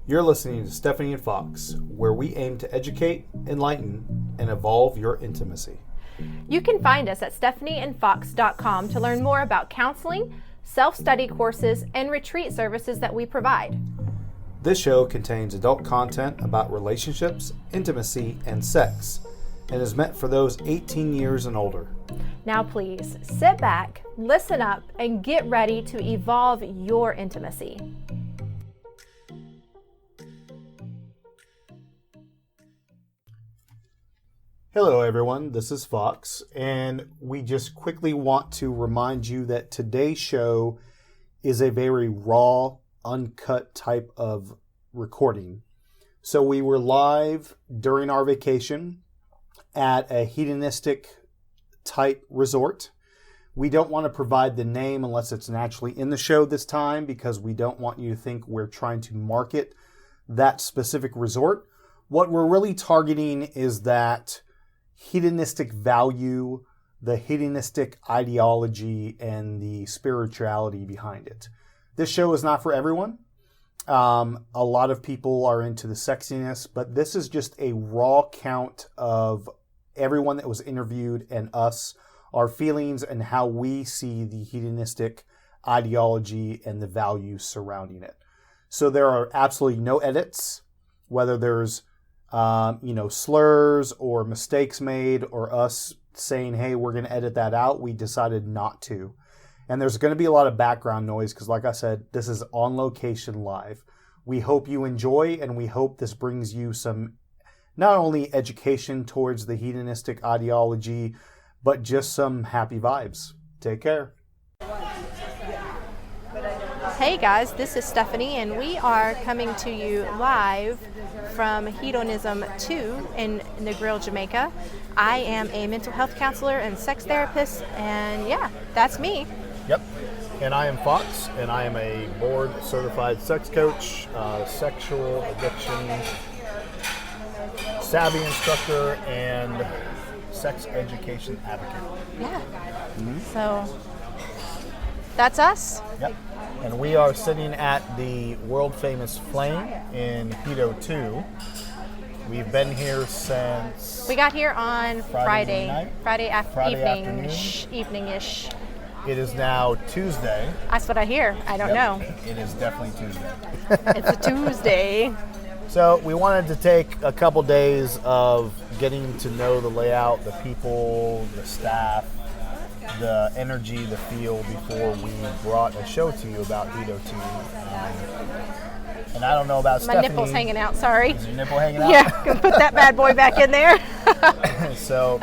You're listening to Stephanie and Fox, where we aim to educate, enlighten, and evolve your intimacy. You can find us at stephanieandfox.com to learn more about counseling, self-study courses, and retreat services that we provide. This show contains adult content about relationships, intimacy, and sex, and is meant for those 18 years and older. Now please, sit back, listen up, and get ready to evolve your intimacy. Hello everyone, this is Fox, and we just quickly want to remind you that today's show is a very raw, uncut type of recording. So we were live during our vacation at a hedonistic type resort. We don't want to provide the name unless it's naturally in the show this time, because we don't want you to think we're trying to market that specific resort. What we're really targeting is that hedonistic value, the hedonistic ideology, and the spirituality behind it. This show is not for everyone. A lot of people are into the sexiness, but this is just a raw count of everyone that was interviewed and us, our feelings, and how we see the hedonistic ideology and the values surrounding it. So there are absolutely no edits, whether there's slurs or mistakes made or us saying, hey, we're going to edit that out. We decided not to. And there's going to be a lot of background noise because, like I said, this is on location live. We hope you enjoy, and we hope this brings you some not only education towards the hedonistic ideology, but just some happy vibes. Take care. Hey guys, this is Stephanie, and we are coming to you live from Hedonism 2 in Negril, Jamaica. I am a mental health counselor and sex therapist, and yeah, that's me. Yep. And I am Fox, and I am a board certified sex coach, sexual addiction savvy instructor, and sex education advocate. Yeah. So that's us. Yep. And we are sitting at the world famous Flame in Hedo 2. We've been here since... We got here on Friday afternoon. Evening-ish. It is now Tuesday. That's what I hear. I don't know. It is definitely Tuesday. It's a Tuesday. So we wanted to take a couple days of getting to know the layout, the people, the staff, the energy, the feel before we brought a show to you about Hedo 2. And I don't know about My Stephanie. nipple's hanging out, sorry. Is your nipple hanging out? Yeah, can put that bad boy back in there. So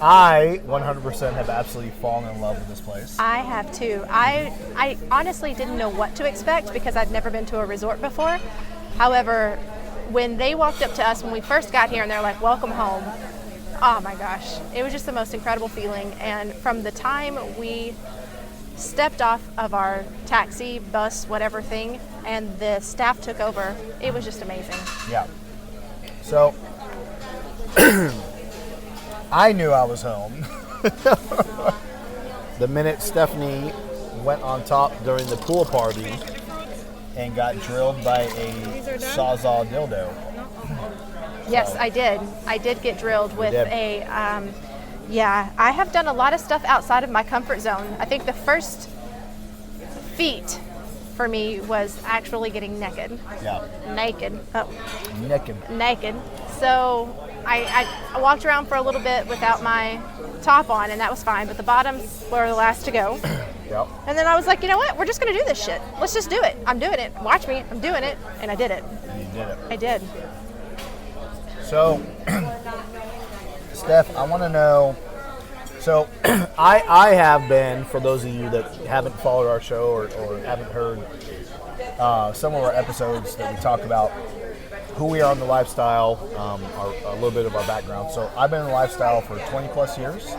I 100% have absolutely fallen in love with this place. I have too. I honestly didn't know what to expect because I'd never been to a resort before. However, when they walked up to us when we first got here and they're like, welcome home, oh my gosh, it was just the most incredible feeling. And from the time we stepped off of our taxi, bus, whatever thing, and the staff took over, it was just amazing. Yeah. So I knew I was home the minute Stephanie went on top during the pool party and got drilled by a Sawzall dildo. Yes, I did. I did get drilled with a, I have done a lot of stuff outside of my comfort zone. I think the first feat for me was actually getting naked. Yeah. Naked. Oh. Naked. So I walked around for a little bit without my top on, and that was fine, but the bottoms were the last to go. Yep. And then I was like, you know what? We're just going to do this shit. Let's just do it. I'm doing it. Watch me. I'm doing it. And I did it. And you did it. I did. So, Steph, I want to know, so I have been, for those of you that haven't followed our show or haven't heard some of our episodes that we talk about who we are in the lifestyle, a little bit of our background. So I've been in the lifestyle for 20 plus years.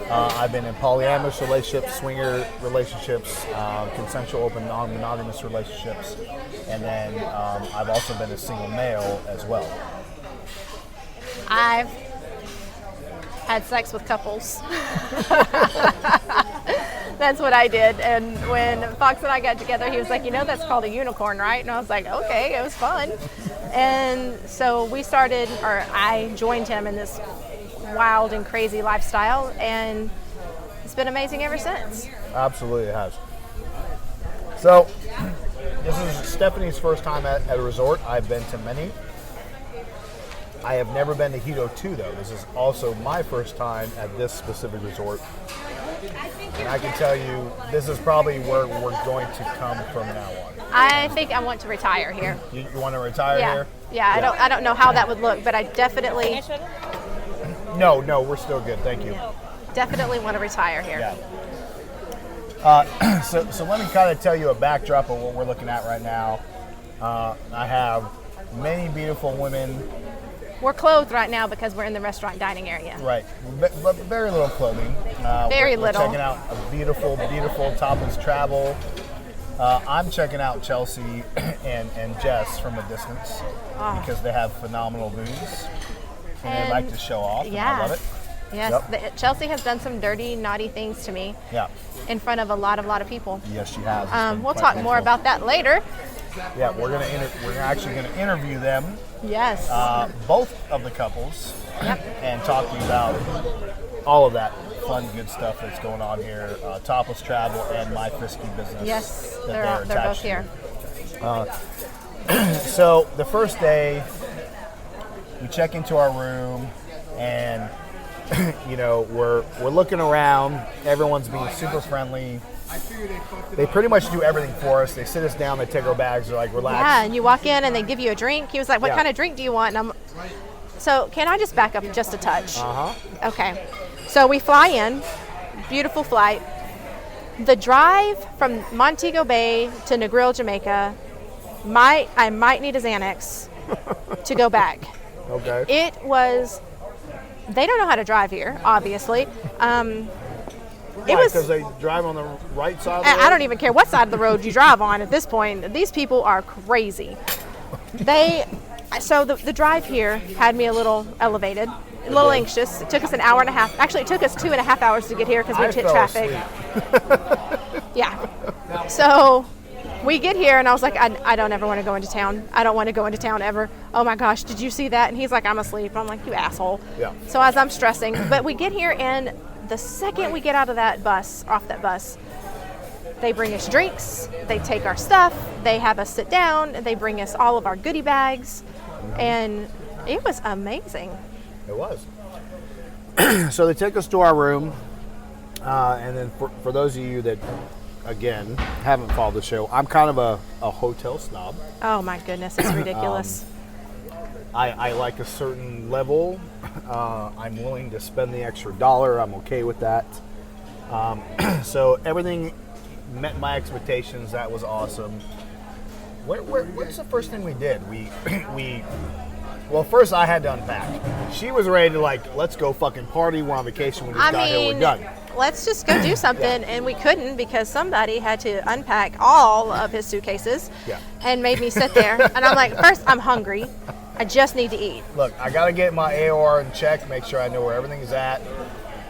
I've been in polyamorous relationships, swinger relationships, consensual open non-monogamous relationships, and then I've also been a single male as well. I've had sex with couples. That's what I did. And when Fox and I got together, he was like, that's called a unicorn, right? And I was like, okay, it was fun. And so I joined him in this wild and crazy lifestyle, and it's been amazing ever since. Absolutely, it has. So, this is Stephanie's first time at a resort. I've been to many. I have never been to Hedo 2, though. This is also my first time at this specific resort. And I can tell you, this is probably where we're going to come from now on. I think I want to retire here. You want to retire here? Yeah, I don't know how that would look, but I definitely... No, we're still good. Thank you. Definitely want to retire here. Yeah. So let me kind of tell you a backdrop of what we're looking at right now. I have many beautiful women. We're clothed right now because we're in the restaurant dining area. Right, but very little clothing. Very we're little. Checking out a beautiful, beautiful Topless Travel. I'm checking out Chelsea and Jess from a distance because they have phenomenal booze and they like to show off. Yeah. And I love it. Yes, Yep. Chelsea has done some dirty, naughty things to me. Yeah. In front of a lot of people. Yes, she has. We'll talk more about that later. Yeah, we're actually gonna interview them. Yes. Both of the couples. Yep. And talk to you about all of that fun, good stuff that's going on here. Topless Travel and My Frisky Business. Yes, that they're both here. So the first day, we check into our room, and we're looking around. Everyone's being super friendly. They pretty much do everything for us. They sit us down, they take our bags, they're like, relax. Yeah, and you walk in and they give you a drink. He was like, what kind of drink do you want? And so can I just back up just a touch? Okay. So we fly in, beautiful flight. The drive from Montego Bay to Negril, Jamaica, I might need a Xanax to go back. Okay. It was, they don't know how to drive here, obviously. Because they drive on the right side of the road? I don't even care what side of the road you drive on at this point. These people are crazy. So the drive here had me a little elevated, a little anxious. It took us an hour and a half. Actually, it took us 2.5 hours to get here because we hit traffic. Yeah. So we get here and I was like, I don't ever want to go into town. I don't want to go into town ever. Oh my gosh, did you see that? And he's like, I'm asleep. I'm like, you asshole. Yeah. So as I'm stressing, but we get here and the second we get off that bus, they bring us drinks, they take our stuff, they have us sit down, they bring us all of our goodie bags, and it was amazing. It was. So they take us to our room, and then for those of you that, again, haven't followed the show, I'm kind of a hotel snob. Oh my goodness, it's ridiculous. I like a certain level. I'm willing to spend the extra $1. I'm okay with that. So everything met my expectations. That was awesome. What's the first thing we did? Well, first I had to unpack. She was ready to let's go fucking party. We're on vacation. We just got here. We're done. Let's just go do something, and we couldn't because somebody had to unpack all of his suitcases and made me sit there. And I'm like, first, I'm hungry. I just need to eat. Look, I got to get my AOR in check, make sure I know where everything is at.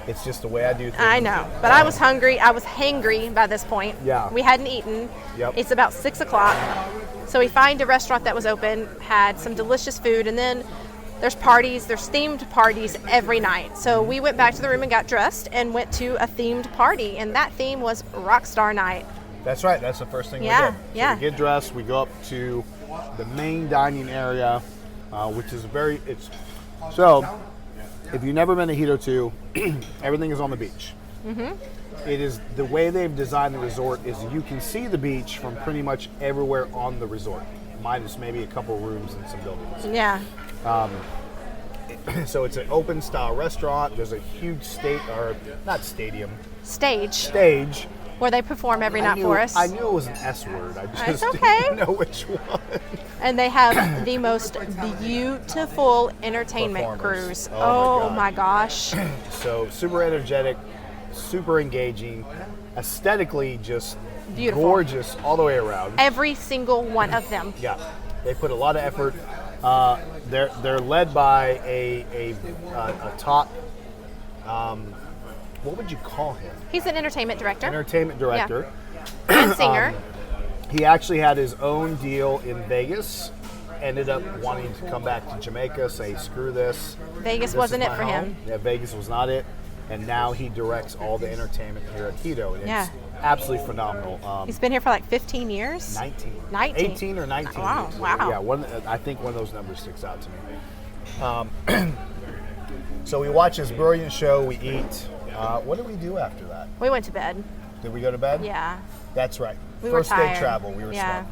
It's just the way I do things. I know, but I was hungry. I was hangry by this point. Yeah. We hadn't eaten. Yep. It's about 6 o'clock. So we find a restaurant that was open, had some delicious food, and then there's themed parties every night. So we went back to the room and got dressed and went to a themed party, and that theme was Rockstar Night. That's right. That's the first thing we did. Yeah. So we get dressed, we go up to the main dining area, which is so if you've never been to Hedo 2, everything is on the beach. Mm-hmm. It is the way they've designed the resort is you can see the beach from pretty much everywhere on the resort, minus maybe a couple rooms and some buildings. Yeah. So it's an open style restaurant. There's a huge stage where they perform every night for us. I knew it was an S word. I just didn't know which one. And they have the most beautiful entertainment crews. Oh my gosh. So super energetic, super engaging, aesthetically just beautiful, gorgeous all the way around. Every single one of them. Yeah, they put a lot of effort. They're led by a top. what would you call him? He's an entertainment director. Entertainment director. And singer. He actually had his own deal in Vegas. Ended up wanting to come back to Jamaica, say, screw this. Vegas This wasn't is it my for home. him. Yeah, Vegas was not it. And now he directs all the entertainment here at Hedo. And Yeah. it's absolutely phenomenal. He's been here for like 15 years. 19. 19. 18 or 19. Wow, years. wow. Yeah, I think one of those numbers sticks out to me. So we watch this brilliant show, we eat. What did we do after that? We went to bed. Did we go to bed? Yeah. That's right. We were First day tired. travel, we were Yeah.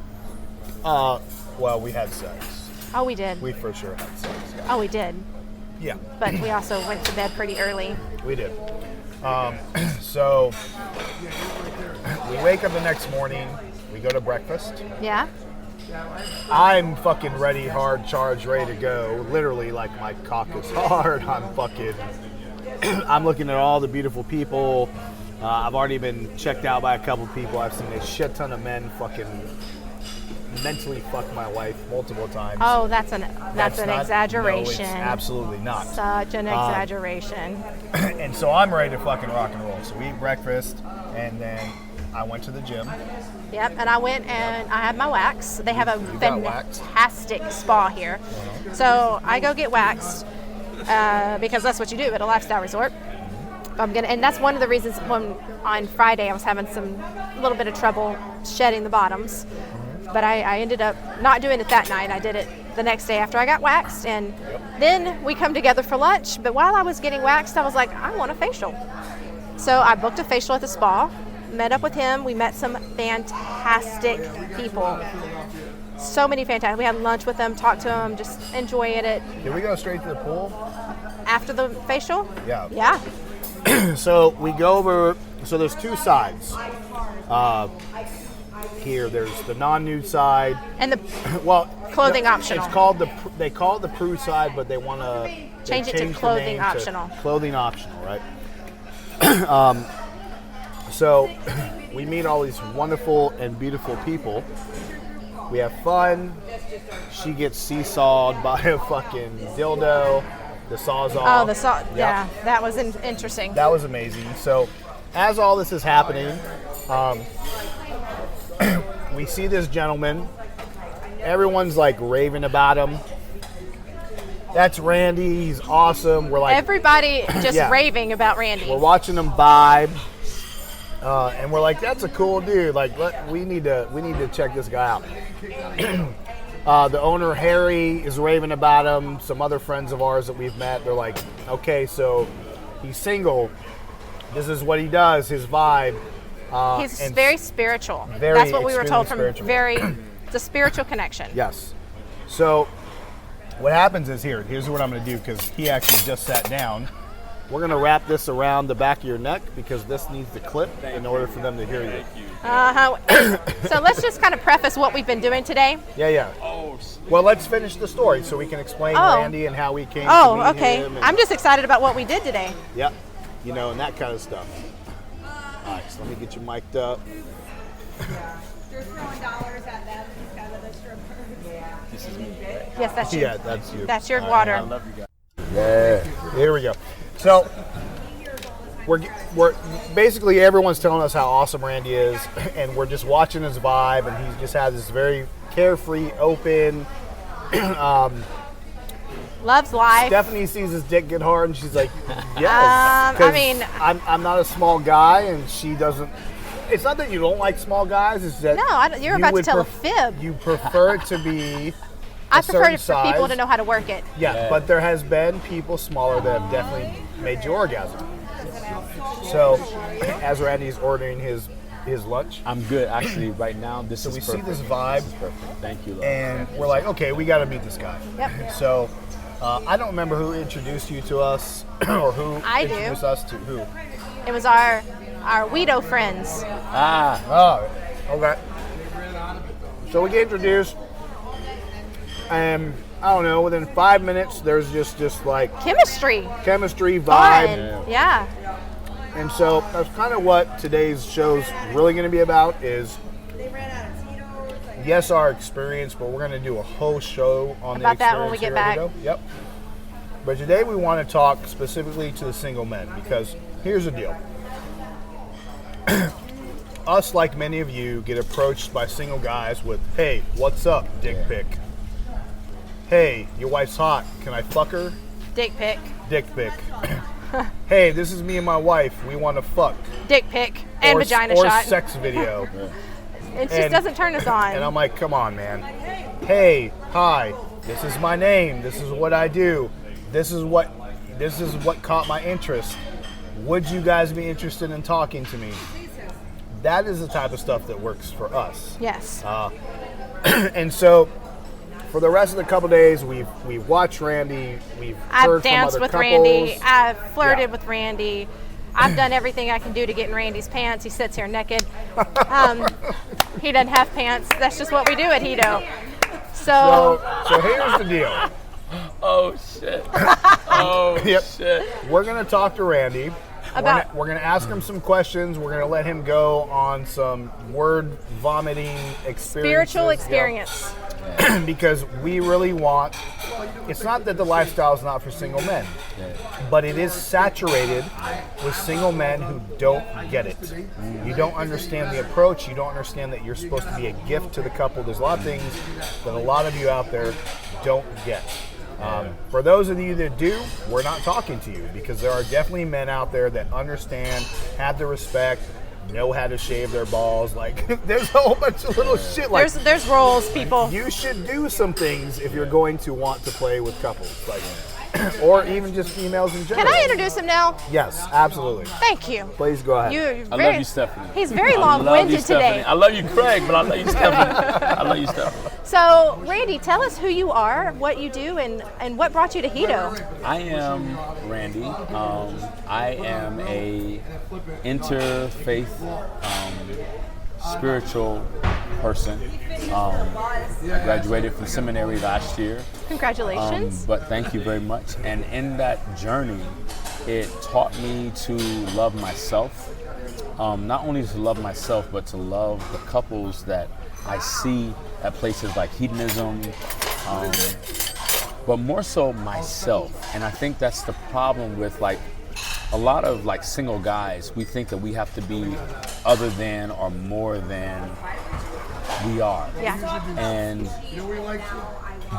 slow. Well, we had sex. Oh, we did. We for sure had sex. Oh, we did. Yeah, But we also went to bed pretty early. we did. So we wake up the next morning, we go to breakfast. Yeah. I'm fucking ready, hard, charged, ready to go. Literally, like, my cock is hard. I'm looking at all the beautiful people. I've already been checked out by a couple people. I've seen a shit ton of men fucking mentally fuck my wife multiple times. Oh, that's an not- exaggeration. No, it's absolutely not. Such an exaggeration. And so I'm ready to fucking rock and roll. So we eat breakfast, and then I went to the gym. Yep, and I went and I had my wax. They have a You got waxed? fantastic spa here. So I go get waxed because that's what you do at a lifestyle resort. And that's one of the reasons when on Friday I was having a little bit of trouble shedding the bottoms. But I ended up not doing it that night. I did it the next day after I got waxed. And then we come together for lunch. But while I was getting waxed, I was like, I want a facial. So I booked a facial at the spa, met up with him. We met some fantastic people. So many fantastic. We had lunch with them, talked to them, just enjoyed it. Did we go straight to the pool? After the facial? Yeah. Yeah. So we go over, so there's two sides. Here, there's the non-nude side. And the Well, Clothing optional. It's called they call it the prude side, but they want to Change it to clothing optional. Clothing optional, right? So we meet all these wonderful and beautiful people. We have fun. She gets seesawed by a fucking dildo. The sawzall. Oh, the saw. Yep. Yeah, that was interesting. That was amazing. So, as all this is happening, we see this gentleman. Everyone's like raving about him. That's Randy. He's awesome. We're like Everybody just Yeah. raving about Randy. we're watching him vibe, and we're like, that's a cool dude. Like, we need to check this guy out. The owner Harry is raving about him. Some other friends of ours that we've met, they're like, okay, so he's single. This is what he does. His vibe. He's and very spiritual. very That's what we were told from extremely it's a spiritual connection. Yes. So what happens is here's what I'm going to do, because he actually just sat down. We're going to wrap this around the back of your neck because this needs to clip in order for them to hear you. So let's just kind of preface what we've been doing today. Yeah. Well, let's finish the story so we can explain Oh. Randy and how we came to Oh, meet okay. him. And, I'm just excited about what we did today. Yep. And that kind of stuff. All right, so let me get you mic'd up. You're throwing dollars at them because of the strippers. This is me. Yes, that's you. Yeah, that's you. That's your water. I love you guys. Yeah. Here we go. So we're basically everyone's telling us how awesome Randy is, and we're just watching his vibe, and he just has this very carefree, open. Loves life. Stephanie sees his dick get hard, and she's like, "Yes." I 'Cause mean- I'm not a small guy, and she doesn't. It's not that you don't like small guys; it's that No, you're you about to would tell a fib. You prefer it to be. I a prefer certain it for people size. to know how to work it. Yeah, but there has been people smaller that have definitely made you orgasm. So, as Randy's ordering his lunch, I'm good, actually, right now. This so is we perfect. see this vibe, This is perfect. Thank you, love. and we're like, okay, we got to meet this guy. Yep. So, I don't remember who introduced you to us, or who I do. introduced us to who. It was our Weedo friends. Oh, okay. So we get introduced, and I don't know, within 5 minutes, there's just like Chemistry. chemistry, Fun. vibe. Yeah. And so that's kind of what today's show's really going to be about is, They ran out of Tito's. Like, yes, our experience, but we're going to do a whole show on About the that when we experience get here at back. Hedo. Yep. But today we want to talk specifically to the single men because here's the deal. Us, like many of you, get approached by single guys with, hey, what's up, dick pic? Hey, your wife's hot. Can I fuck her? Dick pic. Dick pic. Hey, this is me and my wife. We want to fuck. Dick pic and vagina or shot. Sex video. It just doesn't turn us on. And I'm like, come on, man. Hey, hi. This is my name. This is what I do. This is what caught my interest. Would you guys be interested in talking to me? That is the type of stuff that works for us. Yes. And so, for the rest of the couple days, we've watched Randy. I've heard danced from with other Randy. couples. I've flirted Yeah. with Randy. I've done everything I can do to get in Randy's pants. He sits here naked. He doesn't have pants. That's just what we do at Hedo. So here's the deal. Oh shit. Oh Yep. shit. We're gonna talk to Randy. About- We're gonna ask him some questions. We're gonna let him go on some word vomiting experiences. spiritual experience. Yeah. Because we really want. It's not that the lifestyle is not for single men, but it is saturated with single men who don't get it. You don't understand the approach. You don't understand that you're supposed to be a gift to the couple. There's a lot of things that a lot of you out there don't get. For those of you that do, we're not talking to you because there are definitely men out there that understand, have the respect, know how to shave their balls. Like, there's a whole bunch of little shit like There's roles, people. you should do some things if you're going to want to play with couples, like, or even just females in general. Can I introduce him now? Yes, absolutely. Thank you. Please go ahead. I love you, Stephanie. He's very I love you, long-winded Stephanie. today. I love you, Craig, but I love you, Stephanie. I love you, Stephanie. So, Randy, tell us who you are, what you do, and what brought you to Hedo. I am Randy. I am a interfaith spiritual person. I graduated from seminary last year. Congratulations. But thank you very much. And in that journey, it taught me to love myself. Not only to love myself, but to love the couples that I see at places like Hedonism, but more so myself. And I think that's the problem with like a lot of like single guys. We think that we have to be other than or more than we are. Yeah. And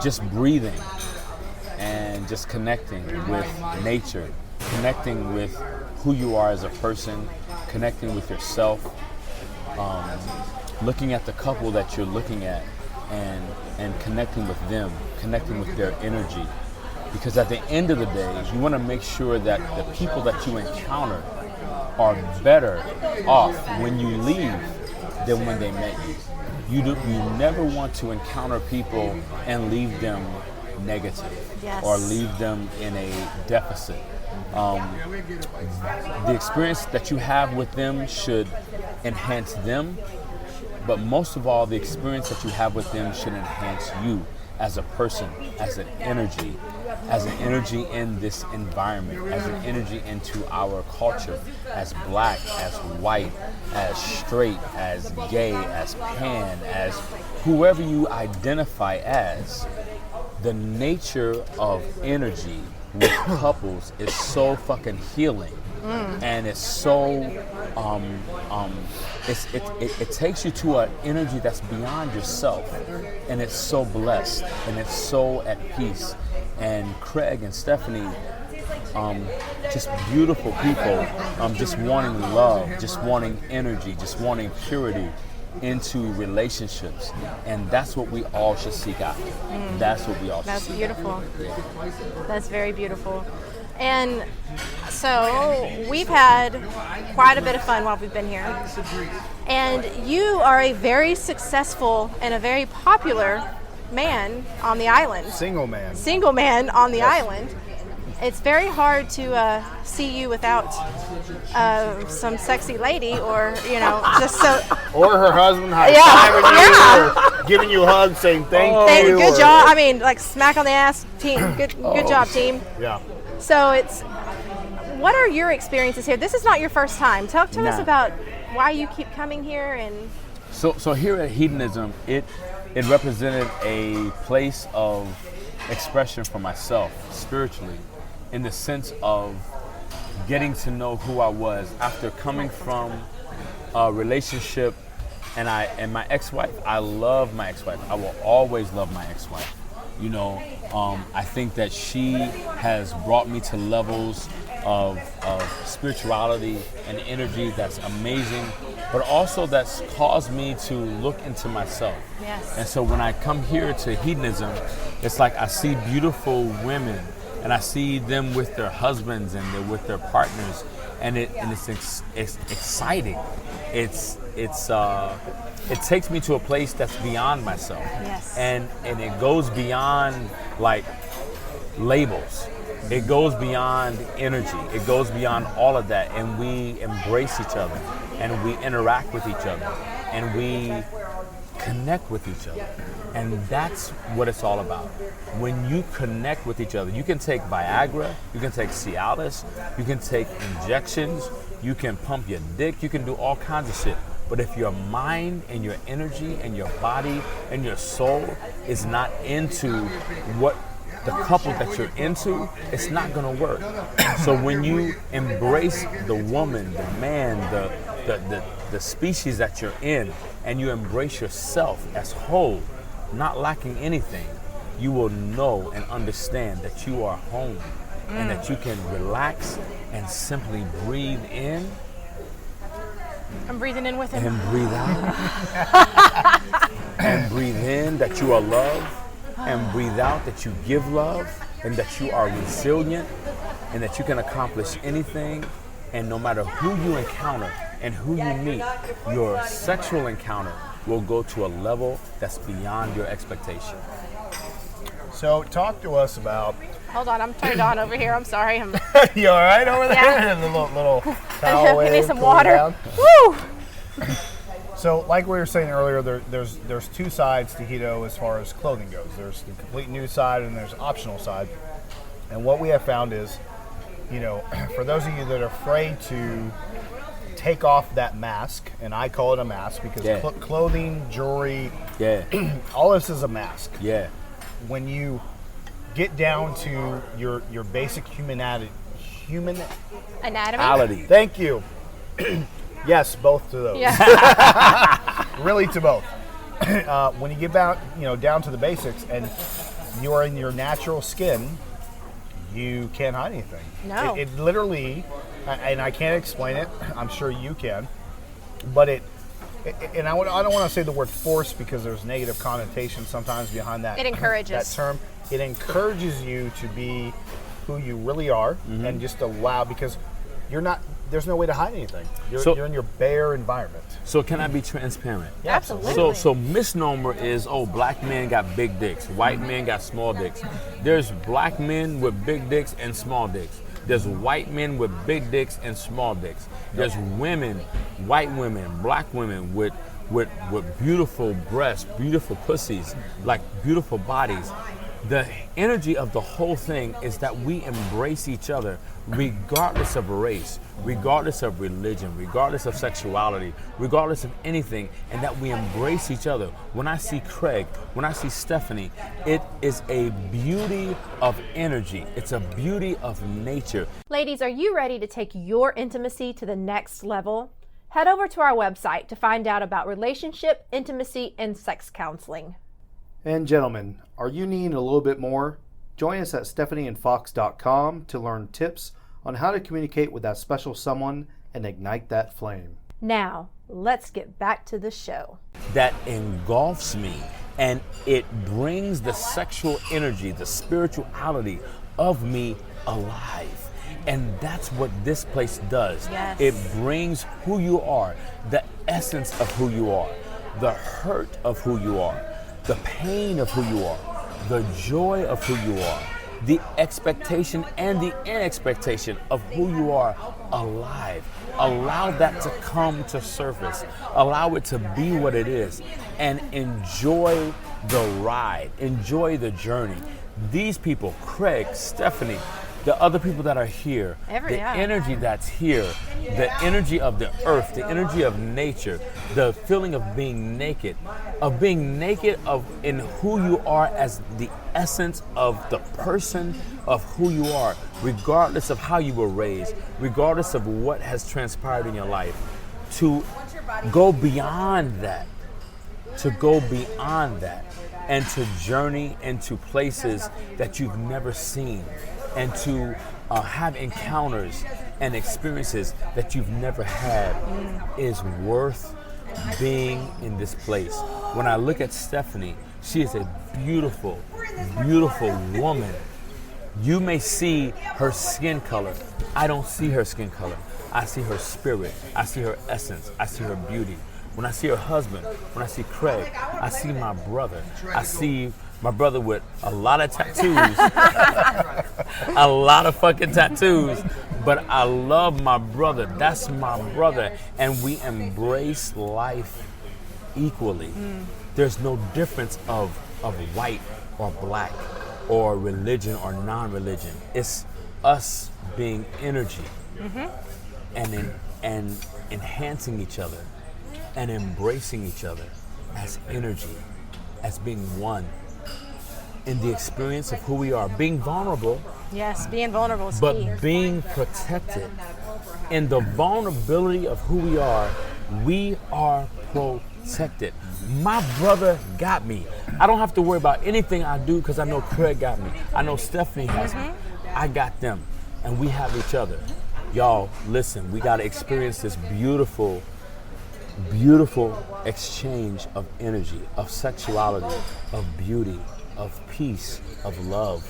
just breathing and just connecting with nature, connecting with who you are as a person, connecting with yourself, looking at the couple that you're looking at and connecting with them, connecting with their energy. Because at the end of the day, you want to make sure that the people that you encounter are better off when you leave than when they met you. You never want to encounter people and leave them negative. Yes. Or leave them in a deficit. The experience that you have with them should enhance them, but most of all, the experience that you have with them should enhance you as a person, as an energy in this environment, as an energy into our culture, as black, as white, as straight, as gay, as pan, as whoever you identify as. The nature of energy with couples is so fucking healing, and it's so it takes you to an energy that's beyond yourself, and it's so blessed and it's so at peace. And Craig and Stephanie, just beautiful people, just wanting love, just wanting energy, just wanting purity into relationships, and that's what we all should seek out. That's what we all should That's seek beautiful. out. Yeah. That's very beautiful. And so we've had quite a bit of fun while we've been here. And you are a very successful and a very popular man on the island. Single man. Single man on the island. It's very hard to see you without some sexy lady, or just so. Or her husband Yeah. or giving you a hug, saying thank you. Good or- job. I mean, like smack on the ass, team. Good job, team. Yeah. So what are your experiences here? This is not your first time. Talk to us Nah. about why you keep coming here and. So here at Hedonism, it represented a place of expression for myself spiritually, in the sense of getting to know who I was after coming from a relationship. And my ex-wife, I love my ex-wife. I will always love my ex-wife. You know, I think that she has brought me to levels of spirituality and energy that's amazing, but also that's caused me to look into myself. Yes. And so when I come here to hedonism, it's like I see beautiful women, and I see them with their husbands and they're with their partners, and it's exciting. It takes me to a place that's beyond myself. Yes. And it goes beyond like labels. It goes beyond energy. It goes beyond all of that, and we embrace each other, and we interact with each other, and we connect with each other. And that's what it's all about. When you connect with each other, you can take Viagra, you can take Cialis, you can take injections, you can pump your dick, you can do all kinds of shit. But if your mind and your energy and your body and your soul is not into what the couple that you're into, it's not gonna work. So when you embrace the woman, the man, the species that you're in, and you embrace yourself as whole, not lacking anything, you will know and understand that you are home and that you can relax and simply breathe in. I'm breathing in with him. And breathe out. And breathe in that you are loved. And breathe out that you give love. And that you are resilient. And that you can accomplish anything. And no matter who you encounter and who you meet, your sexual encounter will go to a level that's beyond your expectation. So talk to us about. Hold on, I'm turned on over here. I'm sorry. You all right over there? Yeah. The little towel Give me some cooling water. down. Woo! So, like we were saying earlier, there's two sides to Hedo as far as clothing goes. There's the complete nude side and there's optional side. And what we have found is, you know, for those of you that are afraid to take off that mask, and I call it a mask because clothing, jewelry, all this is a mask. Yeah. When you get down to your basic humanity. Anatomy? Thank you. Yes, both to those. Yeah. Really to both. When you get down to the basics and you are in your natural skin, you can't hide anything. No. It literally, and I can't explain it, I'm sure you can, but and I don't want to say the word force because there's negative connotation sometimes behind that. It encourages. That term. It encourages you to be who you really are and just allow, because there's no way to hide anything. You're in your bare environment. So can I be transparent? Yeah, Absolutely. So misnomer is, black men got big dicks, white men got small dicks. There's black men with big dicks and small dicks. There's white men with big dicks and small dicks. There's women, white women, black women with beautiful breasts, beautiful pussies, like beautiful bodies. The energy of the whole thing is that we embrace each other regardless of race, regardless of religion, regardless of sexuality, regardless of anything, and that we embrace each other. When I see Craig, when I see Stephanie, it is a beauty of energy. It's a beauty of nature. Ladies, are you ready to take your intimacy to the next level? Head over to our website to find out about relationship, intimacy, and sex counseling. And gentlemen, are you needing a little bit more? Join us at stephanieandfox.com to learn tips on how to communicate with that special someone and ignite that flame. Now, let's get back to the show. That engulfs me, and it brings the sexual energy, the spirituality of me alive. And that's what this place does. Yes. It brings who you are, the essence of who you are, the hurt of who you are, the pain of who you are, the joy of who you are, the expectation and the inexpectation of who you are alive. Allow that to come to surface. Allow it to be what it is, and enjoy the ride. Enjoy the journey. These people, Craig, Stephanie, the other people that are here, the energy that's here, the energy of the earth, the energy of nature, the feeling of being naked in who you are as the essence of the person of who you are, regardless of how you were raised, regardless of what has transpired in your life, to go beyond that, and to journey into places that you've never seen, and to have encounters and experiences that you've never had is worth being in this place. When I look at Stephanie, she is a beautiful, beautiful woman. You may see her skin color. I don't see her skin color. I see her spirit. I see her essence. I see her beauty. When I see her husband, when I see Craig, I see my brother. I see my brother with a lot of tattoos, a lot of fucking tattoos, but I love my brother. That's my brother. And we embrace life equally. There's no difference of white or black or religion or non-religion. It's us being energy and enhancing each other and embracing each other as energy, as being one in the experience of who we are, being vulnerable. Yes, being vulnerable is but key. being protected. In the vulnerability of who we are protected. My brother got me. I don't have to worry about anything I do because I know Craig got me. I know Stephanie has me. I got them, and we have each other. Y'all, listen, we got to experience this beautiful, beautiful exchange of energy, of sexuality, of beauty, of peace, of love,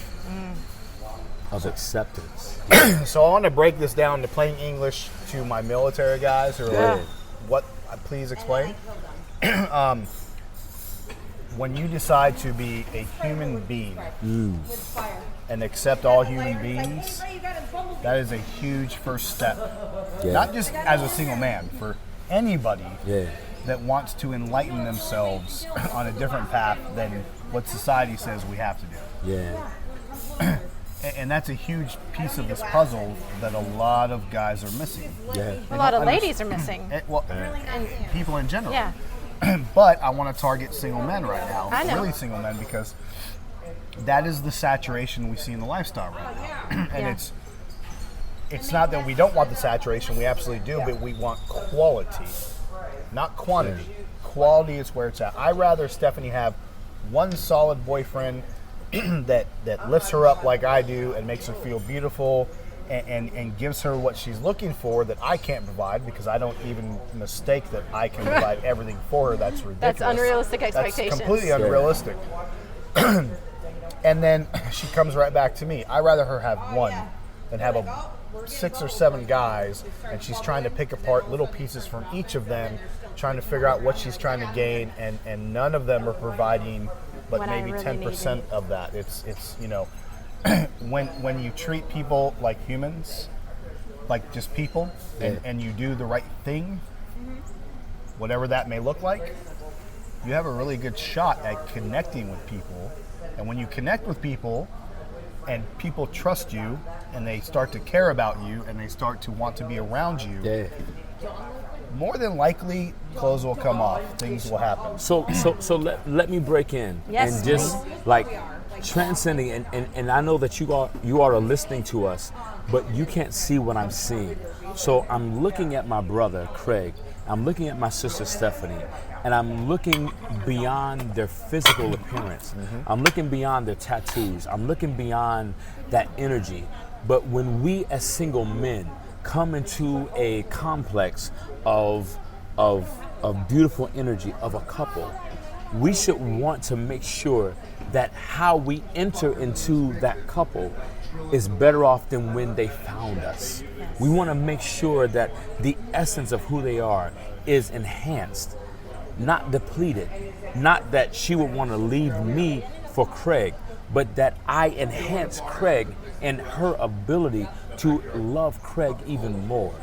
of acceptance. So I want to break this down to plain English to my military guys who are like, what? Please explain. When you decide to be a human being and accept all human beings, that is a huge first step. Yeah. Not just as a single man, for anybody Yeah. that wants to enlighten themselves on a different path than what society says we have to do. Yeah. And that's a huge piece of this puzzle that a lot of guys are missing. Yeah. A lot of ladies are missing. Well, And people in general. yeah, But I want to target single men right now. I know. Really single men, because that is the saturation we see in the lifestyle right now. And Yeah. it's not that we don't want the saturation, we absolutely do, but we want quality, not quantity. Quality is where it's at. I'd rather Stephanie have one solid boyfriend that lifts her up like I do and makes her feel beautiful and gives her what she's looking for that I can't provide, because I don't even mistake that I can provide everything for her. That's ridiculous. that's unrealistic expectations. That's completely unrealistic. And then she comes right back to me. I'd rather her have one than have 6 or 7 guys, and she's trying to pick apart little pieces from each of them, trying to figure out what she's trying to gain, and none of them are providing but What I maybe really 10% of that. It's you know, when you treat people like humans, like just people, and you do the right thing, whatever that may look like, you have a really good shot at connecting with people. And when you connect with people and people trust you and they start to care about you and they start to want to be around you, Yeah. more than likely clothes will come off, things will happen. So let me break in Yes, and just like transcending, and I know that you are listening to us, but you can't see what I'm seeing. So I'm looking at my brother Craig, I'm looking at my sister Stephanie, and I'm looking beyond their physical appearance. I'm looking beyond their tattoos. I'm looking beyond that energy. But when we as single men come into a complex of beautiful energy of a couple, we should want to make sure that how we enter into that couple is better off than when they found us. We want to make sure that the essence of who they are is enhanced, not depleted. Not that she would want to leave me for Craig, but that I enhance Craig and her ability to love Craig even more.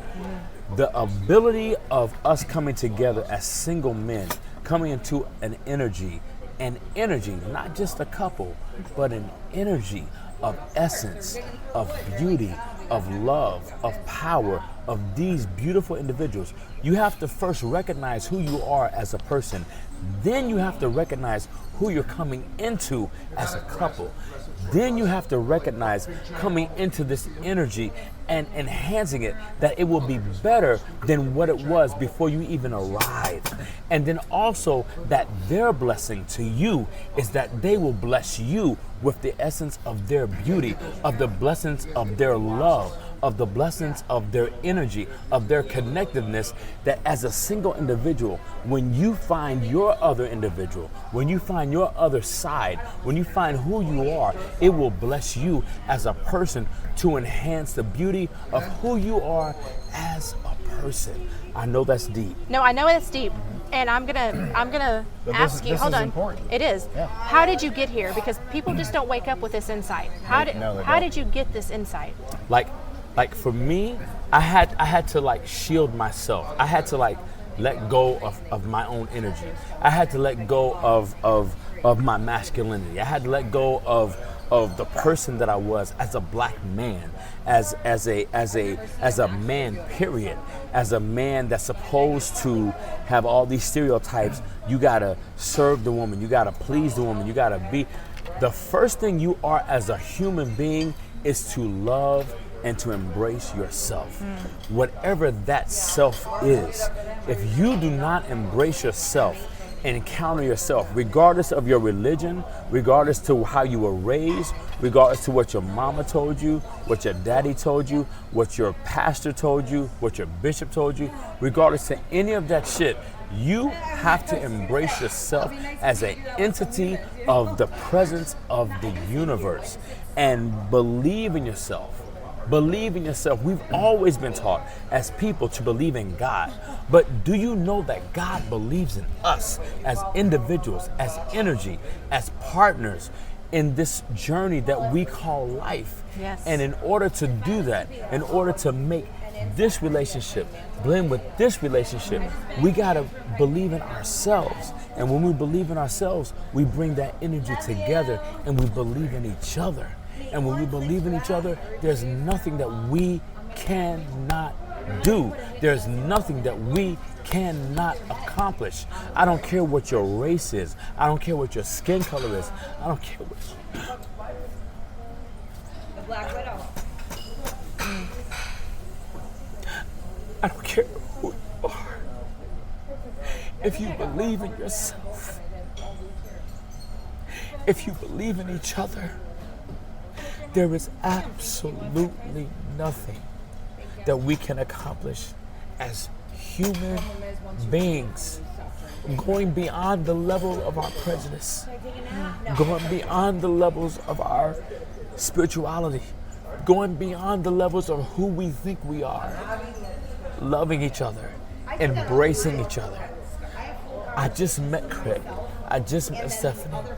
The ability of us coming together as single men, coming into an energy an energy, not just a couple, but an energy of essence, of beauty, of love, of power, of these beautiful individuals. You have to first recognize who you are as a person. Then you have to recognize who you're coming into as a couple. Then you have to recognize coming into this energy and enhancing it, that it will be better than what it was before you even arrived. And then also that their blessing to you is that they will bless you with the essence of their beauty, of the blessings of their love, of the blessings of their energy, of their connectiveness, that as a single individual, when you find your other individual, when you find your other side, when you find who you are, it will bless you as a person to enhance the beauty of who you are as a person. I know that's deep. No, I know it's deep, and I'm gonna ask you. This Hold is on, important. it is. Yeah. How did you get here? Because people just don't wake up with this insight. How No, they how don't. did you get this insight? Like for me, I had to like shield myself. I had to like let go of my own energy. I had to let go of my masculinity. I had to let go of the person that I was as a black man, as a man, period, as a man that's supposed to have all these stereotypes. You gotta serve the woman, you gotta please the woman, you gotta be. The first thing you are as a human being is to love and to embrace yourself. Whatever that self is, if you do not embrace yourself, encounter yourself, regardless of your religion, regardless to how you were raised, regardless to what your mama told you, what your daddy told you, what your pastor told you, what your bishop told you, regardless to any of that shit, you have to embrace yourself as an entity of the presence of the universe and believe in yourself. Believe in yourself. We've always been taught as people to believe in God. But do you know that God believes in us as individuals, as energy, as partners in this journey that we call life? Yes. And in order to do that, in order to make this relationship blend with this relationship, we gotta believe in ourselves. And when we believe in ourselves, we bring that energy together and we believe in each other. And when we believe in each other, there's nothing that we cannot do. There's nothing that we cannot accomplish. I don't care what your race is. I don't care what your skin color is. I don't care what... The Black Widow. I don't care who you are. If you believe in yourself, if you believe in each other, there is absolutely nothing that we can accomplish as human beings, going beyond the level of our prejudice, going beyond the levels of our spirituality, going beyond the levels of who we think we are, loving each other, embracing each other. I just met Craig, I just met Stephanie,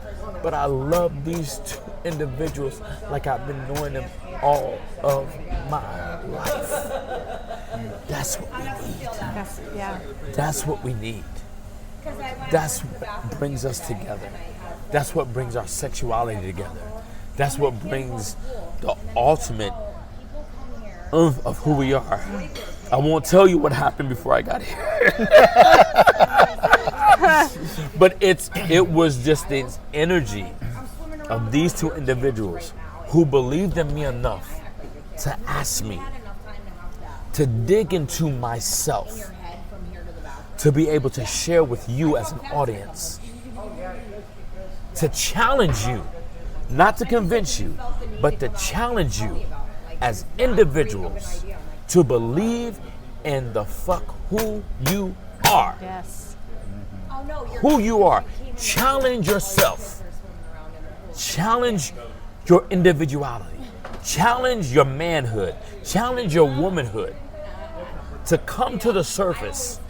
but I love these two individuals like I've been knowing them all of my life. That's what we need. That's what we need. That's what brings us together. That's what brings our sexuality together. That's what brings the ultimate of who we are. I won't tell you what happened before I got here. But it was just this energy of these two individuals who believed in me enough to ask me to dig into myself, to be able to share with you as an audience, to challenge you, not to convince you, but to challenge you as individuals to believe in the fuck who you are. Yes. Who you are. Challenge yourself. Challenge your individuality. Challenge your manhood. Challenge your womanhood to come to the surface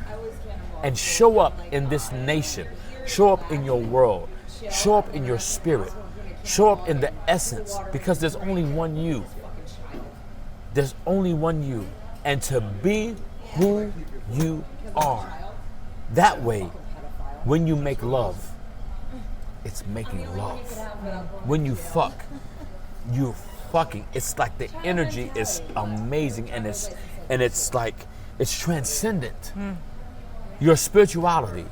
and show up in this nation. Show up in your world. Show up in your spirit. Show up in the essence, because there's only one you. There's only one you. And to be who you are. That way, when you make love, it's making love. When you fuck, you're fucking. It's like the energy is amazing, and it's like it's transcendent. Your spirituality,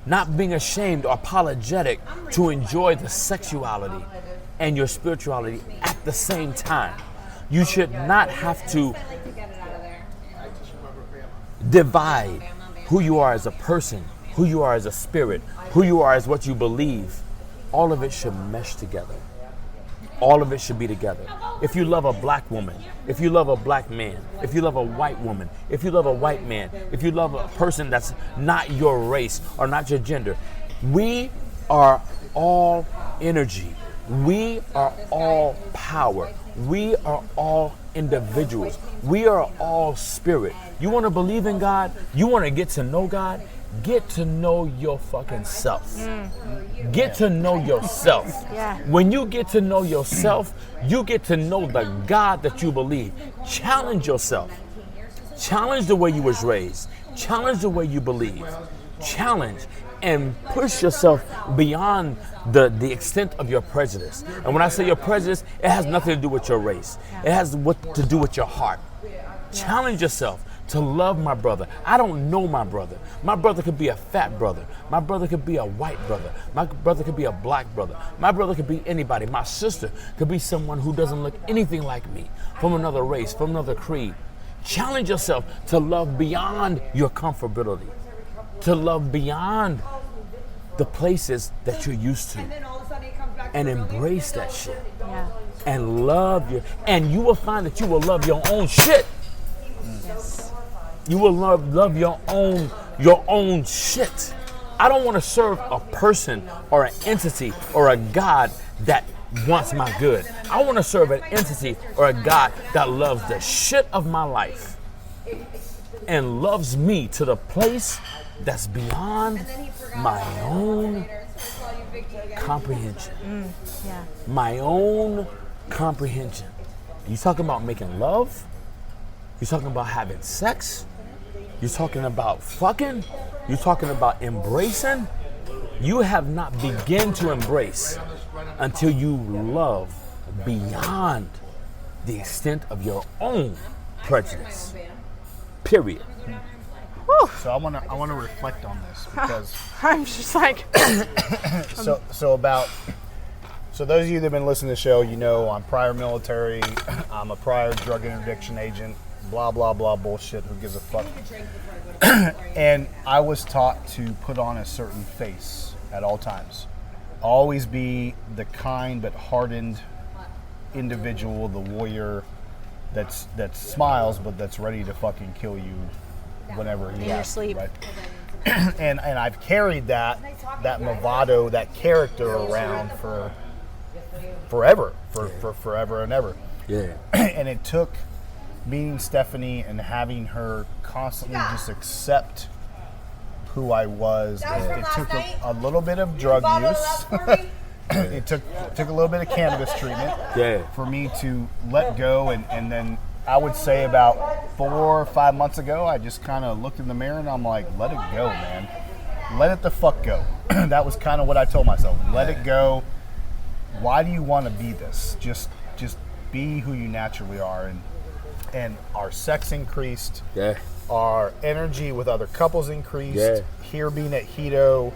not being ashamed or apologetic to enjoy the sexuality and your spirituality at the same time. You should not have to divide who you are as a person, who you are as a spirit, who you are as what you believe. All of it should mesh together. All of it should be together. If you love a black woman, if you love a black man, if you love a white woman, if you love a white man, if you love a person that's not your race or not your gender, we are all energy. We are all power. We are all individuals. We are all spirit. You want to believe in God? You want to get to know God? Get to know your fucking self. Get to know yourself. Yeah. When you get to know yourself, you get to know the God that you believe. Challenge yourself. Challenge the way you was raised. Challenge the way you believe. Challenge and push yourself beyond the extent of your prejudice. And when I say your prejudice, it has nothing to do with your race. It has what to do with your heart. Challenge yourself to love my brother. I don't know my brother. My brother could be a fat brother. My brother could be a white brother. My brother could be a black brother. My brother could be anybody. My sister could be someone who doesn't look anything like me, from another race, from another creed. Challenge yourself to love beyond your comfortability, to love beyond the places that you're used to, and embrace that shit. Yeah. And love and you will find that you will love your own shit. Yes. You will love your own shit. I don't want to serve a person or an entity or a God that wants my good. I want to serve an entity or a God that loves the shit of my life and loves me to the place that's beyond my own comprehension. Yeah. My own comprehension. You talking about making love? You talking about having sex? You talking about fucking? You talking about embracing? You have not begun to embrace until you love beyond the extent of your own prejudice. Period. So I want to reflect on this because I'm just like, so those of you that have been listening to the show, you know I'm prior military, I'm a prior drug interdiction agent, blah blah blah bullshit. Who gives a fuck? And I was taught to put on a certain face at all times. Always be the kind but hardened individual, the warrior that smiles but that's ready to fucking kill you whenever he in your has to, sleep. right? and I've carried that bravado, that character around for forever and ever. Yeah. And it took meeting Stephanie and having her constantly just accept who I was. It took a little bit of drug use. It took a little bit of cannabis treatment for me to let go, and then I would say about 4 or 5 months ago, I just kind of looked in the mirror and I'm like, let it go, man. Let it the fuck go. That was kind of what I told myself. Let it go. Why do you want to be this? Just be who you naturally are. And our sex increased. Yeah. Our energy with other couples increased. Yeah. Here being at Hedo,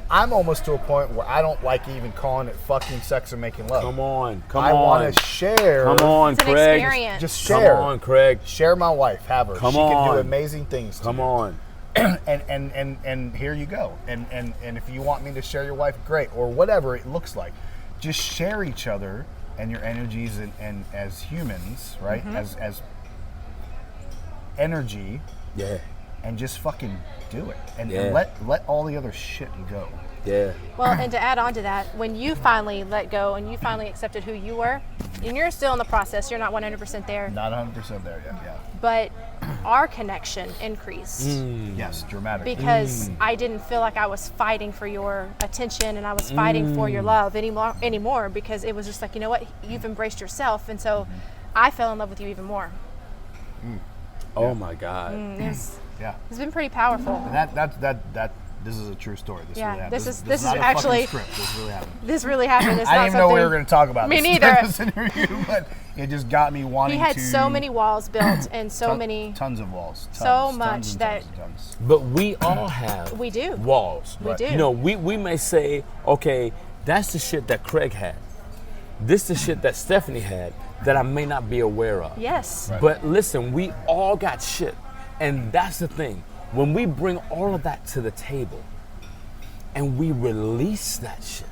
I'm almost to a point where I don't like even calling it fucking sex or making love. Come on. I want to share. Come on, It's an Craig. experience. Just share. Come on, Craig. Share my wife. Have her. Come she can do on. amazing things. Come on. And here you go. And if you want me to share your wife, great. Or whatever it looks like. Just share each other and your energies and as humans, right? Mm-hmm. As energy. Yeah. And just fucking do it. And Yeah. let all the other shit go. Yeah. Well, and to add on to that, when you finally let go and you finally accepted who you were, and you're still in the process, you're not 100% there, Not 100% there yet, yeah. but our connection increased. Yes, dramatic. Because I didn't feel like I was fighting for your attention and I was fighting for your love anymore because it was just like, you know what, you've embraced yourself, and so I fell in love with you even more. Oh my God. Yeah. It's been pretty powerful. And This is a true story. This Yeah, really happened. this is not a fucking actually- script. This really happened. This really happened. It's I not didn't even know we were something- going to talk about Me this neither. in this interview, but it just got me wanting He had to. so many walls built and so many. Tons of walls. So much that- Tons. But we all have We do. walls. We do. You know, we may say, okay, that's the shit that Craig had. This the shit that Stephanie had that I may not be aware of. Yes. Right. But listen, we all got shit. And that's the thing. When we bring all of that to the table and we release that shit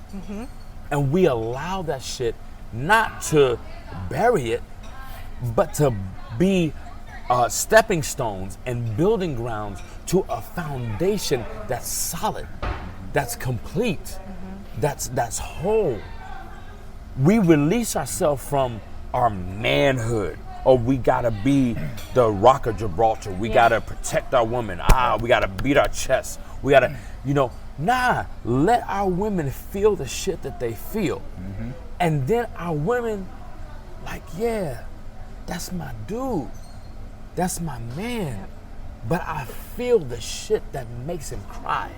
and we allow that shit not to bury it, but to be stepping stones and building grounds to a foundation that's solid, that's complete, that's whole. We release ourselves from our manhood. Oh, we gotta be the Rock of Gibraltar. We gotta protect our women. We gotta beat our chests. We gotta, let our women feel the shit that they feel. And then our women, like, yeah, that's my dude. That's my man. But I feel the shit that makes him cry.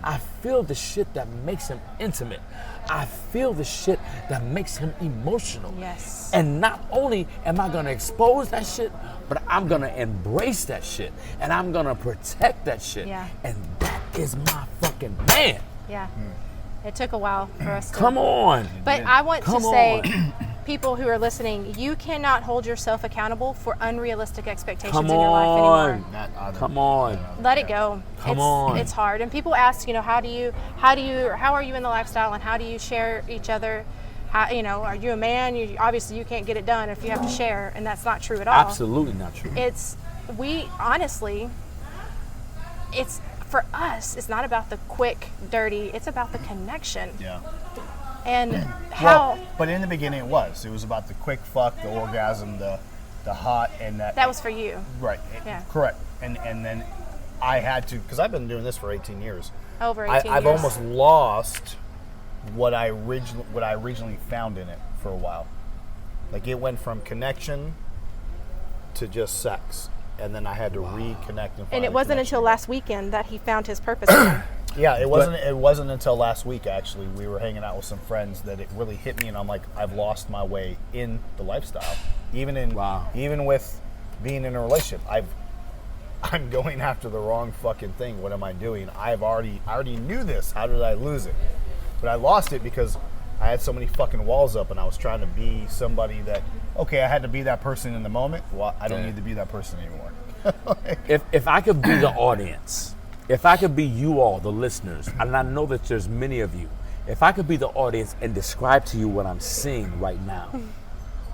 I feel the shit that makes him intimate. I feel the shit that makes him emotional. Yes. And not only am I gonna expose that shit, but I'm gonna embrace that shit. And I'm gonna protect that shit. Yeah. And that is my fucking man. Yeah. It took a while for us to. Come on. But I want Come to say, on. people who are listening, you cannot hold yourself accountable for unrealistic expectations Come in your life on. anymore. Not either. Come on. Let it go. Come on. It's hard. And people ask, how are you in the lifestyle and how do you share each other? How, are you a man? Obviously you can't get it done if you have to share, and that's not true at all. Absolutely not true. It's for us, it's not about the quick, dirty, it's about the connection. Yeah. And how But in the beginning it was. It was about the quick fuck, the orgasm, the hot, and that was for you. Right. Yeah. Correct. And then I had to, because I've been doing this for 18 years. Over 18 I've years. almost lost what I originally found in it for a while. Like it went from connection to just sex, and then I had to reconnect and find And it the wasn't connection. until last weekend that he found his purpose again. Yeah, it wasn't until last week actually. We were hanging out with some friends that it really hit me, and I'm like, I've lost my way in the lifestyle. Even with being in a relationship, I'm going after the wrong fucking thing. What am I doing? I already knew this. How did I lose it? But I lost it because I had so many fucking walls up, and I was trying to be somebody that, okay, I had to be that person in the moment. Well, I don't need to be that person anymore. If I could be the audience, if I could be you all, the listeners, and I know that there's many of you, if I could be the audience and describe to you what I'm seeing right now,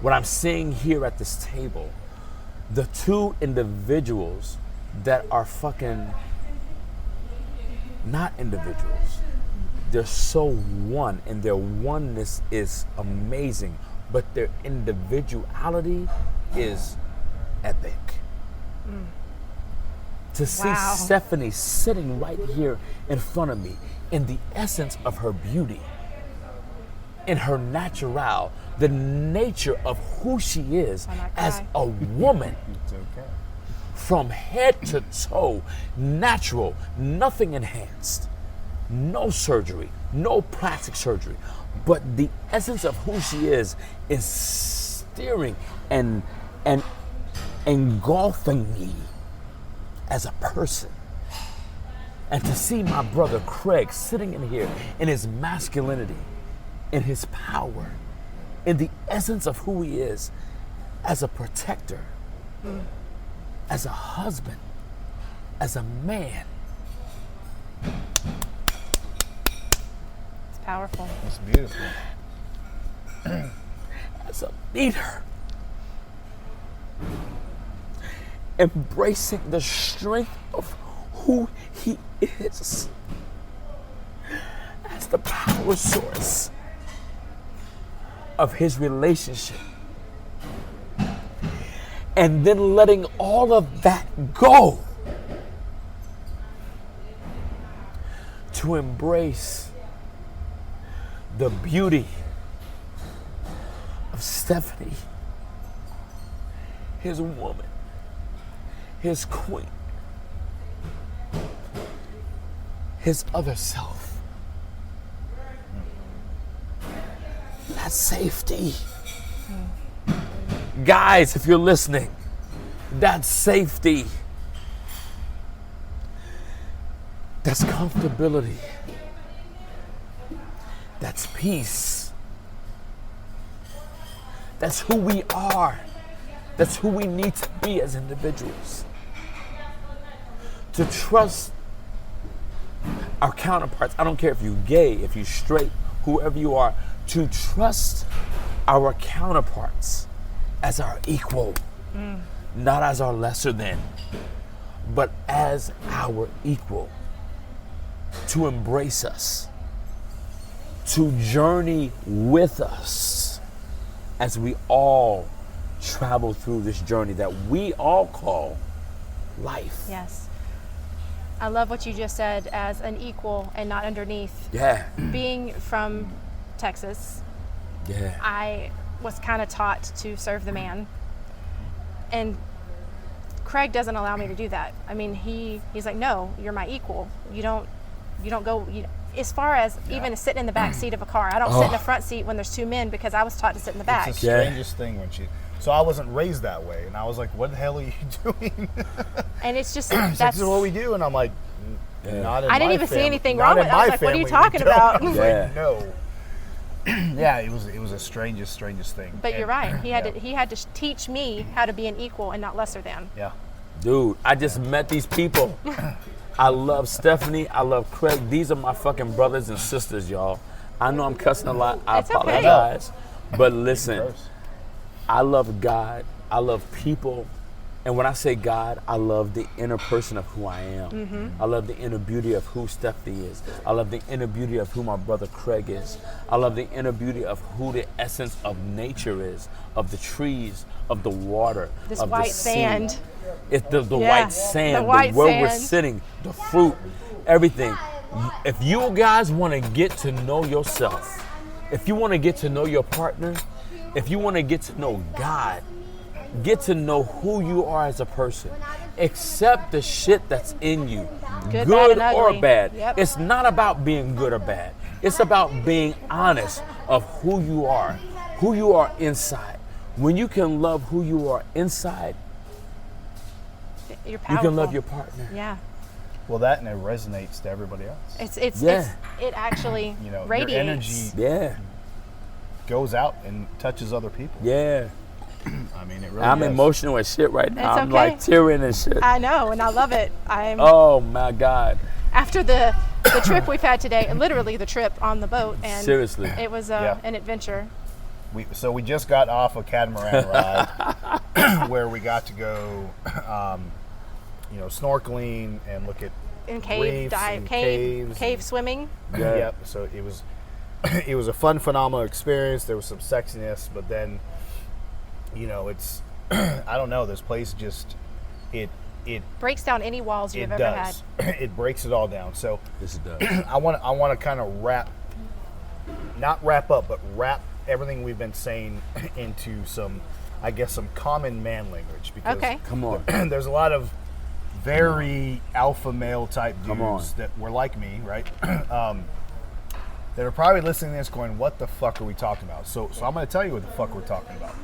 what I'm seeing here at this table, the two individuals that are fucking not individuals. They're so one, and their oneness is amazing, but their individuality is epic. To see Wow. Stephanie sitting right here in front of me in the essence of her beauty, in her natural, the nature of who she is I might as cry. a woman, It's okay. from head to toe, natural, nothing enhanced, no surgery, no plastic surgery, but the essence of who she is steering and engulfing me as a person. And to see my brother Craig sitting in here in his masculinity, in his power, in the essence of who he is as a protector, as a husband, as a man. It's powerful. It's beautiful. As a leader, embracing the strength of who he is as the power source of his relationship, and then letting all of that go to embrace the beauty of Stephanie, his woman, his queen. his other self. That's safety. Guys, if you're listening, that's safety. That's comfortability. That's peace. That's who we are. That's who we need to be as individuals. To trust our counterparts. I don't care if you're gay, if you're straight, whoever you are, to trust our counterparts as our equal, not as our lesser than, but as our equal. To embrace us, to journey with us as we all travel through this journey that we all call life. Yes. I love what you just said, as an equal and not underneath. Yeah. Being from Texas, Yeah. I was kind of taught to serve the man. And Craig doesn't allow me to do that. I mean, he's like, no, you're my equal. You don't go, as far as even sitting in the back seat of a car. I don't sit in the front seat when there's two men because I was taught to sit in the back. It's the strangest thing when so I wasn't raised that way, and I was like, what the hell are you doing? And it's just, That's that's what we do, and I'm like, not in I didn't my even see family. anything Not wrong in with it. I my was like, what are you family, we talking don't. about? I was Yeah. like, no. Yeah, it was the strangest thing. But you're right. He had yeah. to teach me how to be an equal and not lesser than. Yeah. Dude, I just met these people. I love Stephanie. I love Craig. These are my fucking brothers and sisters, y'all. I know I'm cussing a lot. I It's okay. apologize. But listen, Gross. I love God. I love people. And when I say God, I love the inner person of who I am. Mm-hmm. I love the inner beauty of who Stephanie is. I love the inner beauty of who my brother Craig is. I love the inner beauty of who the essence of nature is, of the trees, of the water, This of white the sea. sand. It's the Yeah, white sand, the white where we're sand. sitting, the fruit, everything. If you guys want to get to know yourself, if you want to get to know your partner, if you want to get to know God, get to know who you are as a person. Accept the shit that's in you, Good, bad, and or ugly. bad. Yep. It's not about being good or bad. It's about being honest of who you are inside. When you can love who you are inside, You're you powerful. can love your partner. Yeah. Well, that and it resonates to everybody else. It actually You know, radiates. your energy Yeah, goes out and touches other people. yeah. I mean, it really I'm does. emotional as shit right now. It's I'm okay. like tearing and shit. I know, and I love it. Oh my God. After the trip we've had today, and literally the trip on the boat, and Seriously. it was Yeah. an adventure. So we just got off a catamaran ride where we got to go, snorkeling and look at In cave reefs dive, and cave caves. swimming. Yeah. Yep. So it was a fun, phenomenal experience. There was some sexiness, but then, it's I don't know. This place just it Breaks down any walls you've ever had. does. It breaks it all down. So This is dope. I want to kind of wrap everything we've been saying into some common man language, because Okay. Come on. there's a lot of very alpha male type Come on. dudes that were like me, right? That are probably listening to this going, what the fuck are we talking about? So I'm going to tell you what the fuck we're talking about.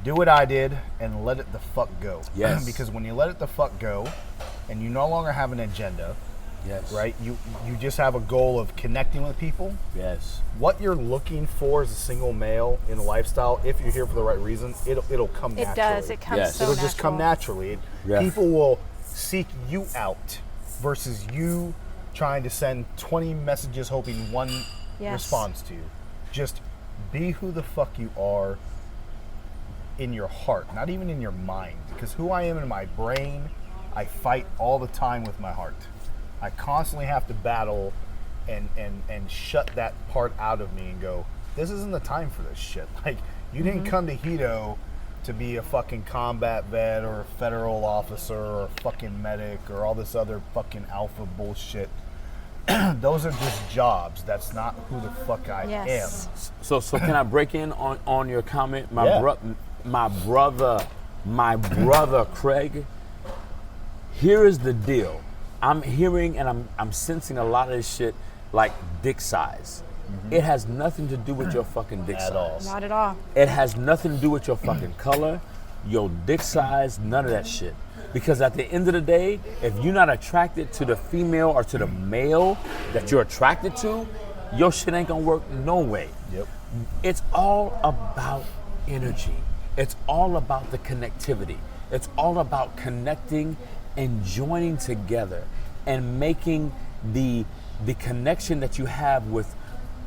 Do what I did and let it the fuck go. Yes. Because when you let it the fuck go and you no longer have an agenda, Yes. right? You just have a goal of connecting with people. Yes. What you're looking for as a single male in a lifestyle, if you're here for the right reason, it'll come It naturally. does. It comes Yes. so It'll natural. just come naturally. Yeah. People will seek you out versus you trying to send 20 messages hoping one Yes. responds to you. Just be who the fuck you are in your heart, not even in your mind. Because who I am in my brain, I fight all the time with my heart. I constantly have to battle and shut that part out of me and go, this isn't the time for this shit. Like, you didn't come to Hedo to be a fucking combat vet or a federal officer or a fucking medic or all this other fucking alpha bullshit. Those are just jobs. That's not who the fuck I Yes. am. So can I break in on your comment? Yeah. My brother Craig, here is the deal. I'm hearing and I'm sensing a lot of this shit like dick size. It has nothing to do with your fucking dick size. all. Not at all. It has nothing to do with your fucking color, your dick size, none of that shit. Because at the end of the day, if you're not attracted to the female or to the male that you're attracted to, your shit ain't gonna work no way. Yep. It's all about energy. It's all about the connectivity. It's all about connecting and joining together and making the connection that you have with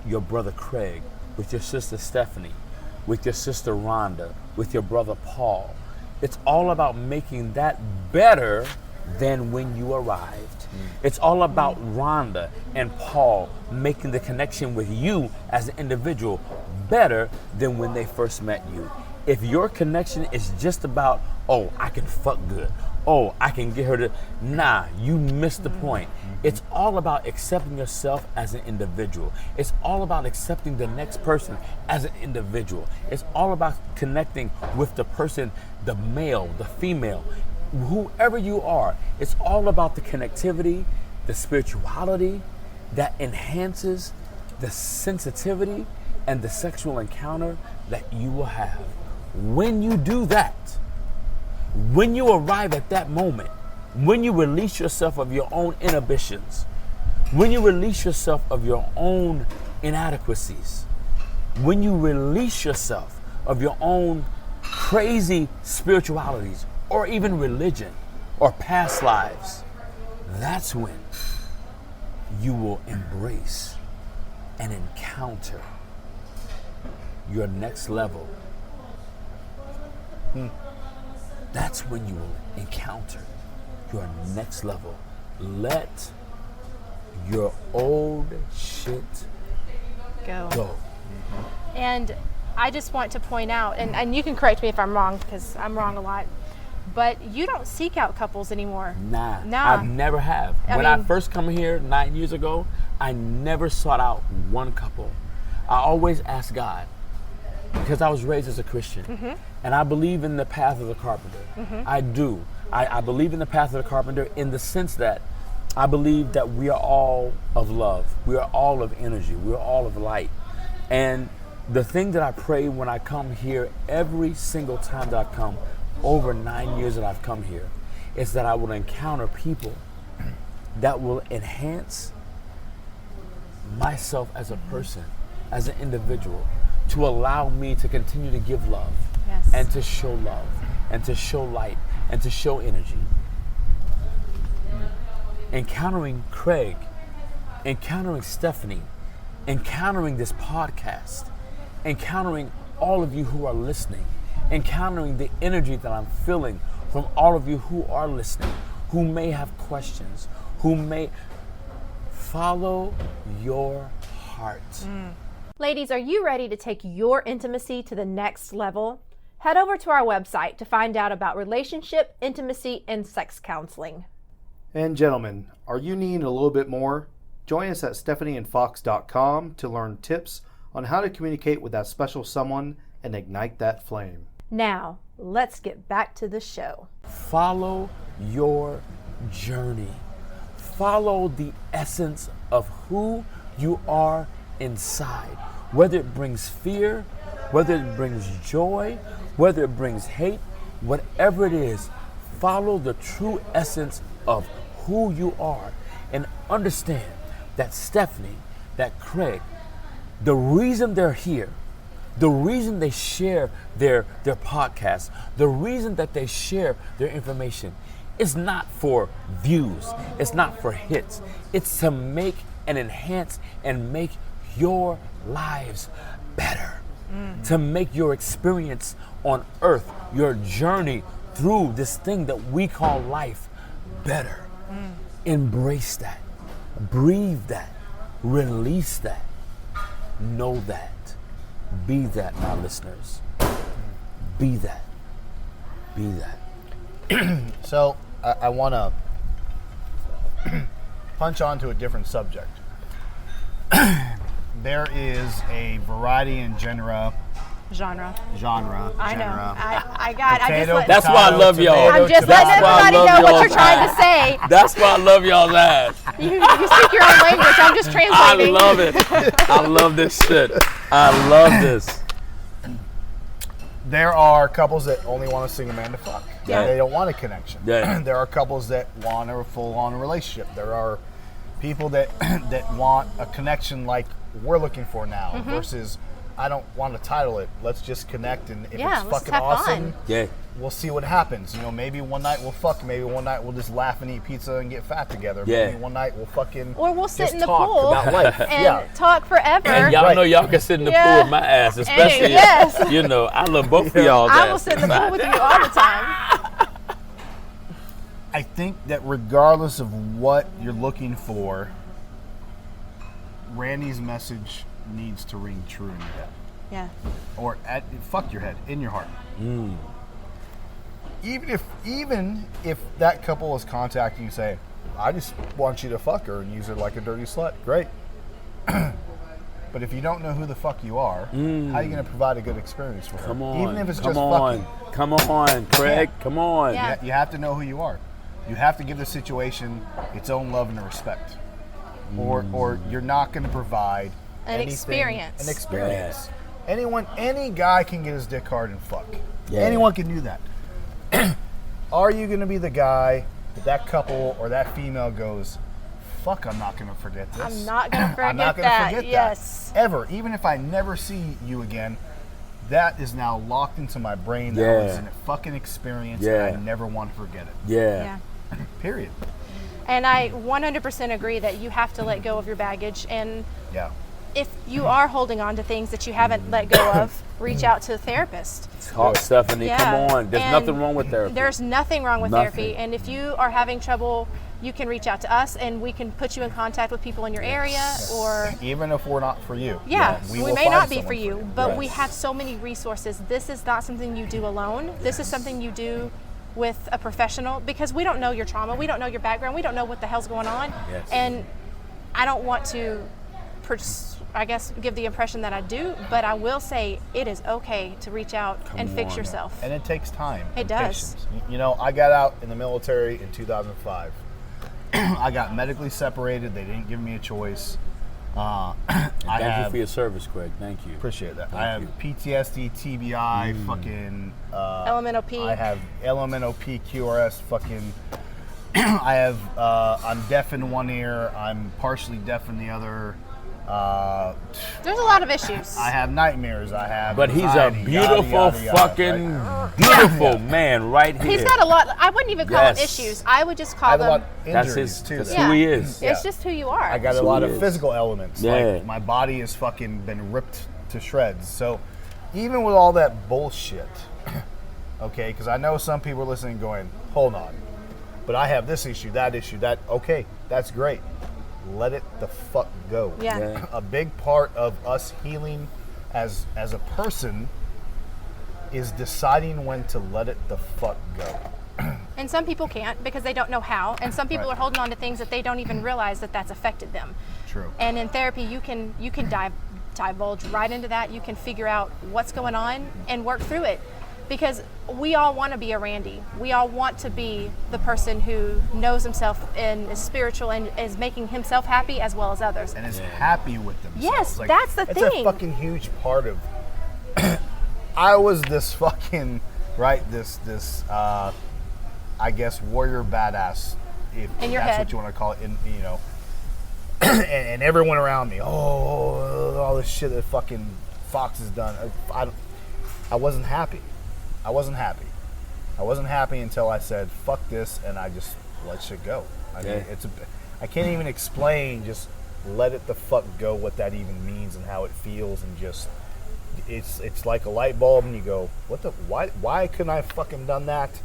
your brother Craig, with your sister Stephanie, with your sister Rhonda, with your brother Paul. It's all about making that better than when you arrived. It's all about Rhonda and Paul making the connection with you as an individual better than when they first met you. If your connection is just about, oh, I can fuck good, oh, I can get her to, nah, you missed the point. It's all about accepting yourself as an individual. It's all about accepting the next person as an individual. It's all about connecting with the person, the male, the female, whoever you are. It's all about the connectivity, the spirituality that enhances the sensitivity and the sexual encounter that you will have. When you do that, when you arrive at that moment, when you release yourself of your own inhibitions, when you release yourself of your own inadequacies, when you release yourself of your own crazy spiritualities or even religion or past lives, that's when you will embrace and encounter your next level. That's when you will encounter your next level. Let your old shit go. And I just want to point out, and you can correct me if I'm wrong, because I'm wrong a lot, but you don't seek out couples anymore. Nah. I never have. When I first come here 9 years ago, I never sought out one couple. I always asked God, because I was raised as a Christian, and I believe in the path of the carpenter. I do. I believe in the path of the carpenter in the sense that I believe that we are all of love. We are all of energy. We are all of light. And the thing that I pray when I come here, every single time that I come, over 9 years that I've come here, is that I will encounter people that will enhance myself as a person, as an individual, to allow me to continue to give love, and to show love, and to show light, and to show energy. Encountering Craig, encountering Stephanie, encountering this podcast, encountering all of you who are listening, encountering the energy that I'm feeling from all of you who are listening, who may have questions, who may follow your heart. Ladies, are you ready to take your intimacy to the next level? Head over to our website to find out about relationship, intimacy, and sex counseling. And gentlemen, are you needing a little bit more? Join us at stephanieandfox.com to learn tips on how to communicate with that special someone and ignite that flame. Now, let's get back to the show. Follow your journey. Follow the essence of who you are inside. Whether it brings fear, whether it brings joy, whether it brings hate, whatever it is, follow the true essence of who you are and understand that Stephanie, that Craig, the reason they're here, the reason they share their podcast, the reason that they share their information is not for views, it's not for hits, it's to make and enhance and make your lives better, to make your experience on earth, your journey through this thing that we call life, better. Embrace that, breathe that, release that, know that, be that, my listeners. Be that. Be that. So I want to punch on to a different subject. There is a variety and genre Genre. genre. I know. I got. I just Potato, let, That's why I love y'all. I'm just That's letting why I everybody love know what y'all's you're trying to ass. say. That's why I love y'all's ass. You speak your own language. I'm just I translating. love it. I love this shit. I love this. There are couples that only want a single man to fuck. Yeah. They don't want a connection. Yeah. There are couples that want a full-on relationship. There are people that that want a connection like we're looking for now versus I don't want to title it. Let's just connect, and if Yeah, it's let's fucking have awesome, fun. Yeah. we'll see what happens. You know, maybe one night we'll fuck. Maybe one night we'll just laugh and eat pizza and get fat together. Yeah. Maybe one night we'll fucking Or we'll sit just in the talk pool about life. and Yeah. talk forever. And y'all Right. know y'all can sit in the Yeah. pool with my ass, especially, yes. you know, I love both of y'all. I will sit in the pool with you all the time. I think that regardless of what you're looking for, Randy's message needs to ring true in your head. Yeah. Or fuck your head, in your heart. Even if that couple is contacting you, say, I just want you to fuck her and use her like a dirty slut, great. But if you don't know who the fuck you are, how are you going to provide a good experience for her? Come on. Even if it's come just on. fucking. Come on, Craig. Come on. Yeah. You have to know who you are. You have to give the situation its own love and respect. Or you're not going to provide An anything- experience. An experience. Any guy can get his dick hard and fuck. Yeah. Anyone can do that. Are you going to be the guy that couple or that female goes, fuck, I'm not going to forget this. I'm not going to forget I'm not gonna that. forget Yes. that. Ever. Even if I never see you again, that is now locked into my brain. That Yeah. was a fucking experience Yeah. and I never want to forget it. Yeah. Yeah. Period. And I 100% agree that you have to let go of your baggage. And Yeah. if you are holding on to things that you haven't let go of, reach out to a therapist. Talk, Stephanie. Yeah. Come on. There's And nothing wrong with therapy. There's nothing wrong with Nothing. therapy. And if you are having trouble, you can reach out to us and we can put you in contact with people in your area or Even if we're not for you. yeah, we we will may find not be someone for you, but Right. we have so many resources. This is not something you do alone. This is something you do with a professional because we don't know your trauma, we don't know your background, we don't know what the hell's going on. Yes. And I don't want to give the impression that I do, but I will say it is okay to reach out and fix on. yourself. And it takes time. It and does. patience. You know, I got out in the military in 2005. I got medically separated. They didn't give me a choice. I Thank you for your service, Craig. Thank you. appreciate that. Thank I have you. PTSD, TBI, fucking. Elemental P. I have elemental P, QRS, fucking. I have. I'm deaf in one ear. I'm partially deaf in the other. There's a lot of issues. I have nightmares. I have. But he's a anxiety, beautiful, yada, yada, yada, fucking right? beautiful man right here. He's got a lot. I wouldn't even call them Yes. issues. I would just I call have a lot them. of That's injuries his. too. That's though. who he is. Yeah. It's just who you are. I got That's a who lot he of is. physical elements. Yeah. Like my body has fucking been ripped to shreds. So even with all that bullshit, okay, because I know some people are listening going, hold on, but I have this issue, that, okay, that's great. Let it the fuck go. Yeah. Yeah. A big part of us healing as a person is deciding when to let it the fuck go. And some people can't because they don't know how. And some people Right. are holding on to things that they don't even realize that that's affected them. True. And in therapy, you can divulge right into that. You can figure out what's going on and work through it. Because we all want to be a Randy. We all want to be the person who knows himself and is spiritual and is making himself happy as well as others. And is happy with themselves. Yes, that's the It's thing. a fucking huge part of. I was this fucking I guess warrior badass, if In your that's head. what you want to call it. And everyone around me, all this shit that fucking Fox has done. I wasn't happy. I wasn't happy until I said fuck this and I just let shit go. I mean, Yeah. I can't even explain. Just let it the fuck go. What that even means and how it feels, and just it's like a light bulb, and you go, why couldn't I have fucking done that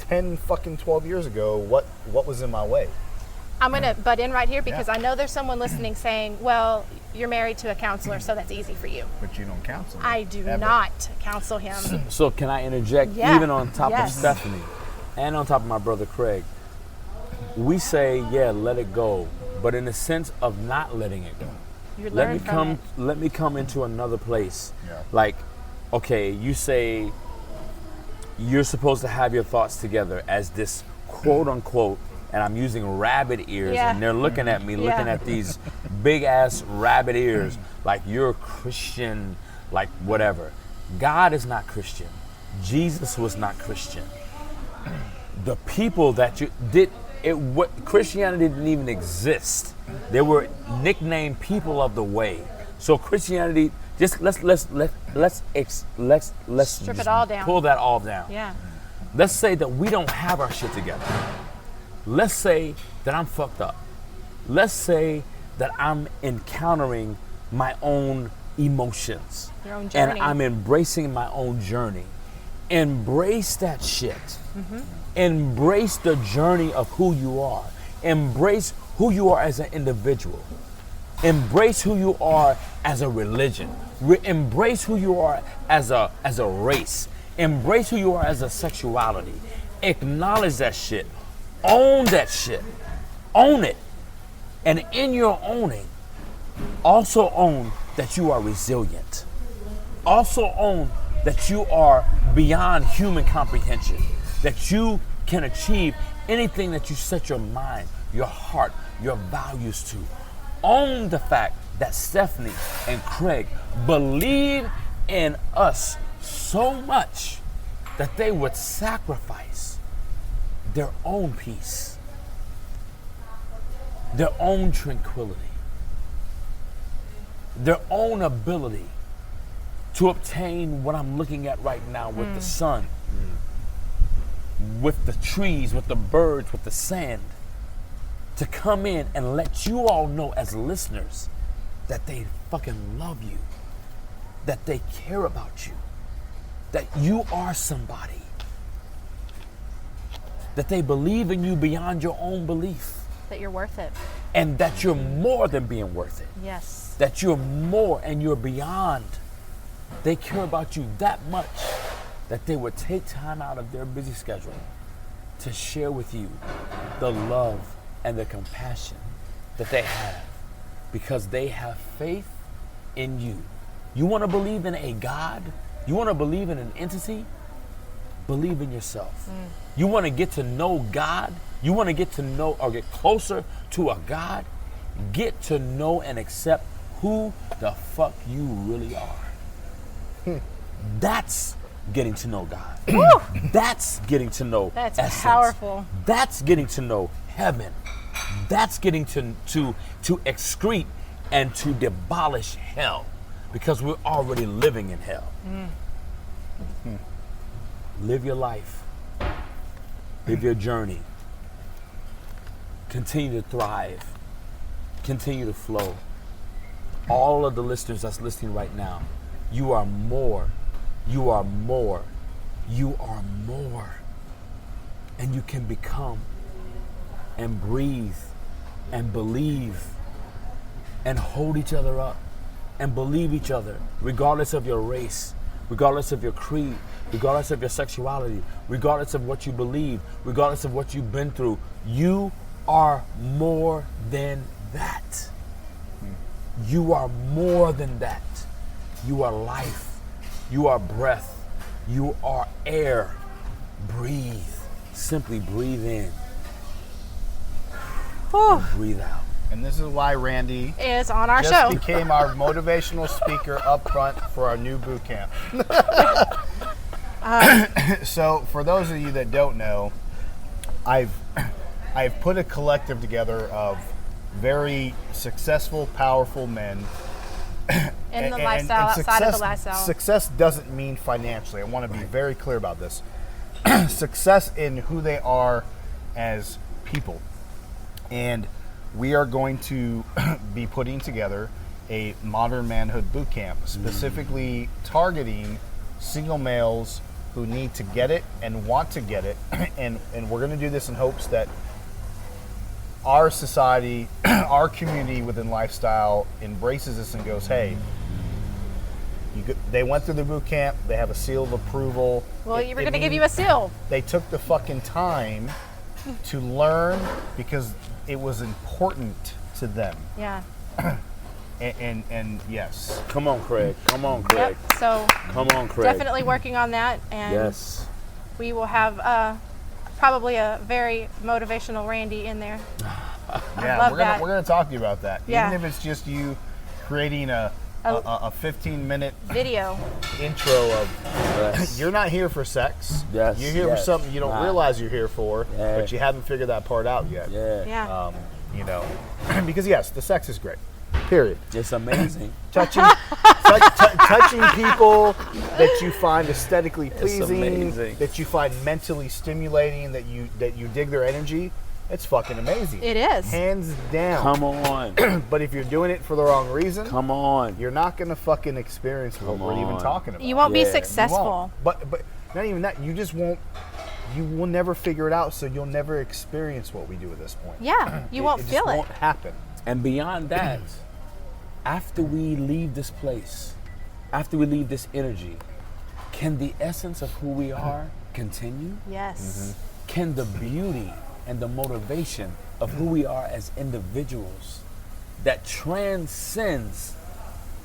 10 fucking 12 years ago? What was in my way? I'm going to butt in right here because Yeah. I know there's someone listening saying, well, you're married to a counselor, so that's easy for you. But you don't counsel me, I do ever. not counsel him. So can I interject? Yeah. Even on top of Yes. Stephanie and on top of my brother Craig, we say, yeah, let it go. But in the sense of not letting it go. You Let learn me from come. it. Let me come into another place. Yeah. Like okay, you say you're supposed to have your thoughts together as this quote unquote, and I'm using rabbit ears, Yeah. and they're looking at me, looking Yeah. at these big ass rabbit ears, like you're a Christian, like whatever. God is not Christian. Jesus was not Christian. The people that you did it, what Christianity didn't even exist. They were nicknamed people of the way. So Christianity, just let's Strip it all down. pull that all down. Yeah. Let's say that we don't have our shit together. Let's say that I'm fucked up. Let's say that I'm encountering my own emotions. Your own journey. And I'm embracing my own journey. Embrace that shit. Mm-hmm. Embrace the journey of who you are. Embrace who you are as an individual. Embrace who you are as a religion. Embrace who you are as a race. Embrace who you are as a sexuality. Acknowledge that shit. Own that shit. Own it. And in your owning, also own that you are resilient. Also own that you are beyond human comprehension. That you can achieve anything that you set your mind, your heart, your values to. Own the fact that Stephanie and Craig believe in us so much that they would sacrifice their own peace, their own tranquility, their own ability to obtain what I'm looking at right now with the sun, with the trees, with the birds, with the sand, to come in and let you all know as listeners that they fucking love you, that they care about you, that you are somebody, that they believe in you beyond your own belief, That you're worth it. and that you're more than being worth it, Yes. that you're more and you're beyond. They care about you that much that they would take time out of their busy schedule to share with you the love and the compassion that they have because they have faith in you. You want to believe in a God? You want to believe in an entity? Believe in yourself. You want to get to know God? You want to get to know or get closer to a God? Get to know and accept who the fuck you really are. That's getting to know God. That's getting to know That's essence. powerful. That's getting to know heaven. That's getting to excrete and to demolish hell, because we're already living in hell. Live your life. Live your journey. Continue to thrive. Continue to flow. All of the listeners that's listening right now, you are more. You are more. You are more. And you can become and breathe and believe and hold each other up and believe each other, regardless of your race, regardless of your creed, regardless of your sexuality, regardless of what you believe, regardless of what you've been through. You are more than that. You are more than that. You are life. You are breath. You are air. Breathe. Simply breathe in. Whew. Breathe out. And this is why Randy Is on our just show. became our motivational speaker up front for our new boot camp. So for those of you that don't know, I've put a collective together of very successful, powerful men. In the lifestyle, outside of the lifestyle. Success doesn't mean financially. I want to be very clear about this. Success in who they are as people. And we are going to be putting together a modern manhood boot camp, specifically targeting single males who need to get it and want to get it. And we're going to do this in hopes that our society, our community within lifestyle embraces this and goes, hey, they went through the boot camp, they have a seal of approval. Well, you were going to give you a seal. They took the fucking time to learn because it was important to them. Yeah. And yes. Come on, Craig. Come on, Craig. Yep. So Come on, Craig. definitely working on that, and Yes. we will have probably a very motivational Randy in there. Yeah, love we're that. gonna talk to you about that. Yeah. Even if it's just you creating a 15-minute Video. intro of Yes. you're not here for sex. Yes, You're here for yes. something you don't Nah. realize you're here for, Yeah. but you haven't figured that part out yet. Yeah. Yeah. You know, because yes, the sex is great. Period. It's amazing. Touching people that you find aesthetically pleasing, amazing. that you find mentally stimulating, that you dig their energy. It's fucking amazing. It is. Hands down. Come on. But if you're doing it for the wrong reason, Come on. you're not gonna fucking experience what Come we're even on. talking about. You won't be Yeah. You You won't. successful. But not even that. You just won't. You will never figure it out. So you'll never experience what we do at this point. Yeah, you won't it feel just it. Won't happen. And beyond that, after we leave this place, after we leave this energy, can the essence of who we are continue? Yes. Can the beauty and the motivation of who we are as individuals that transcends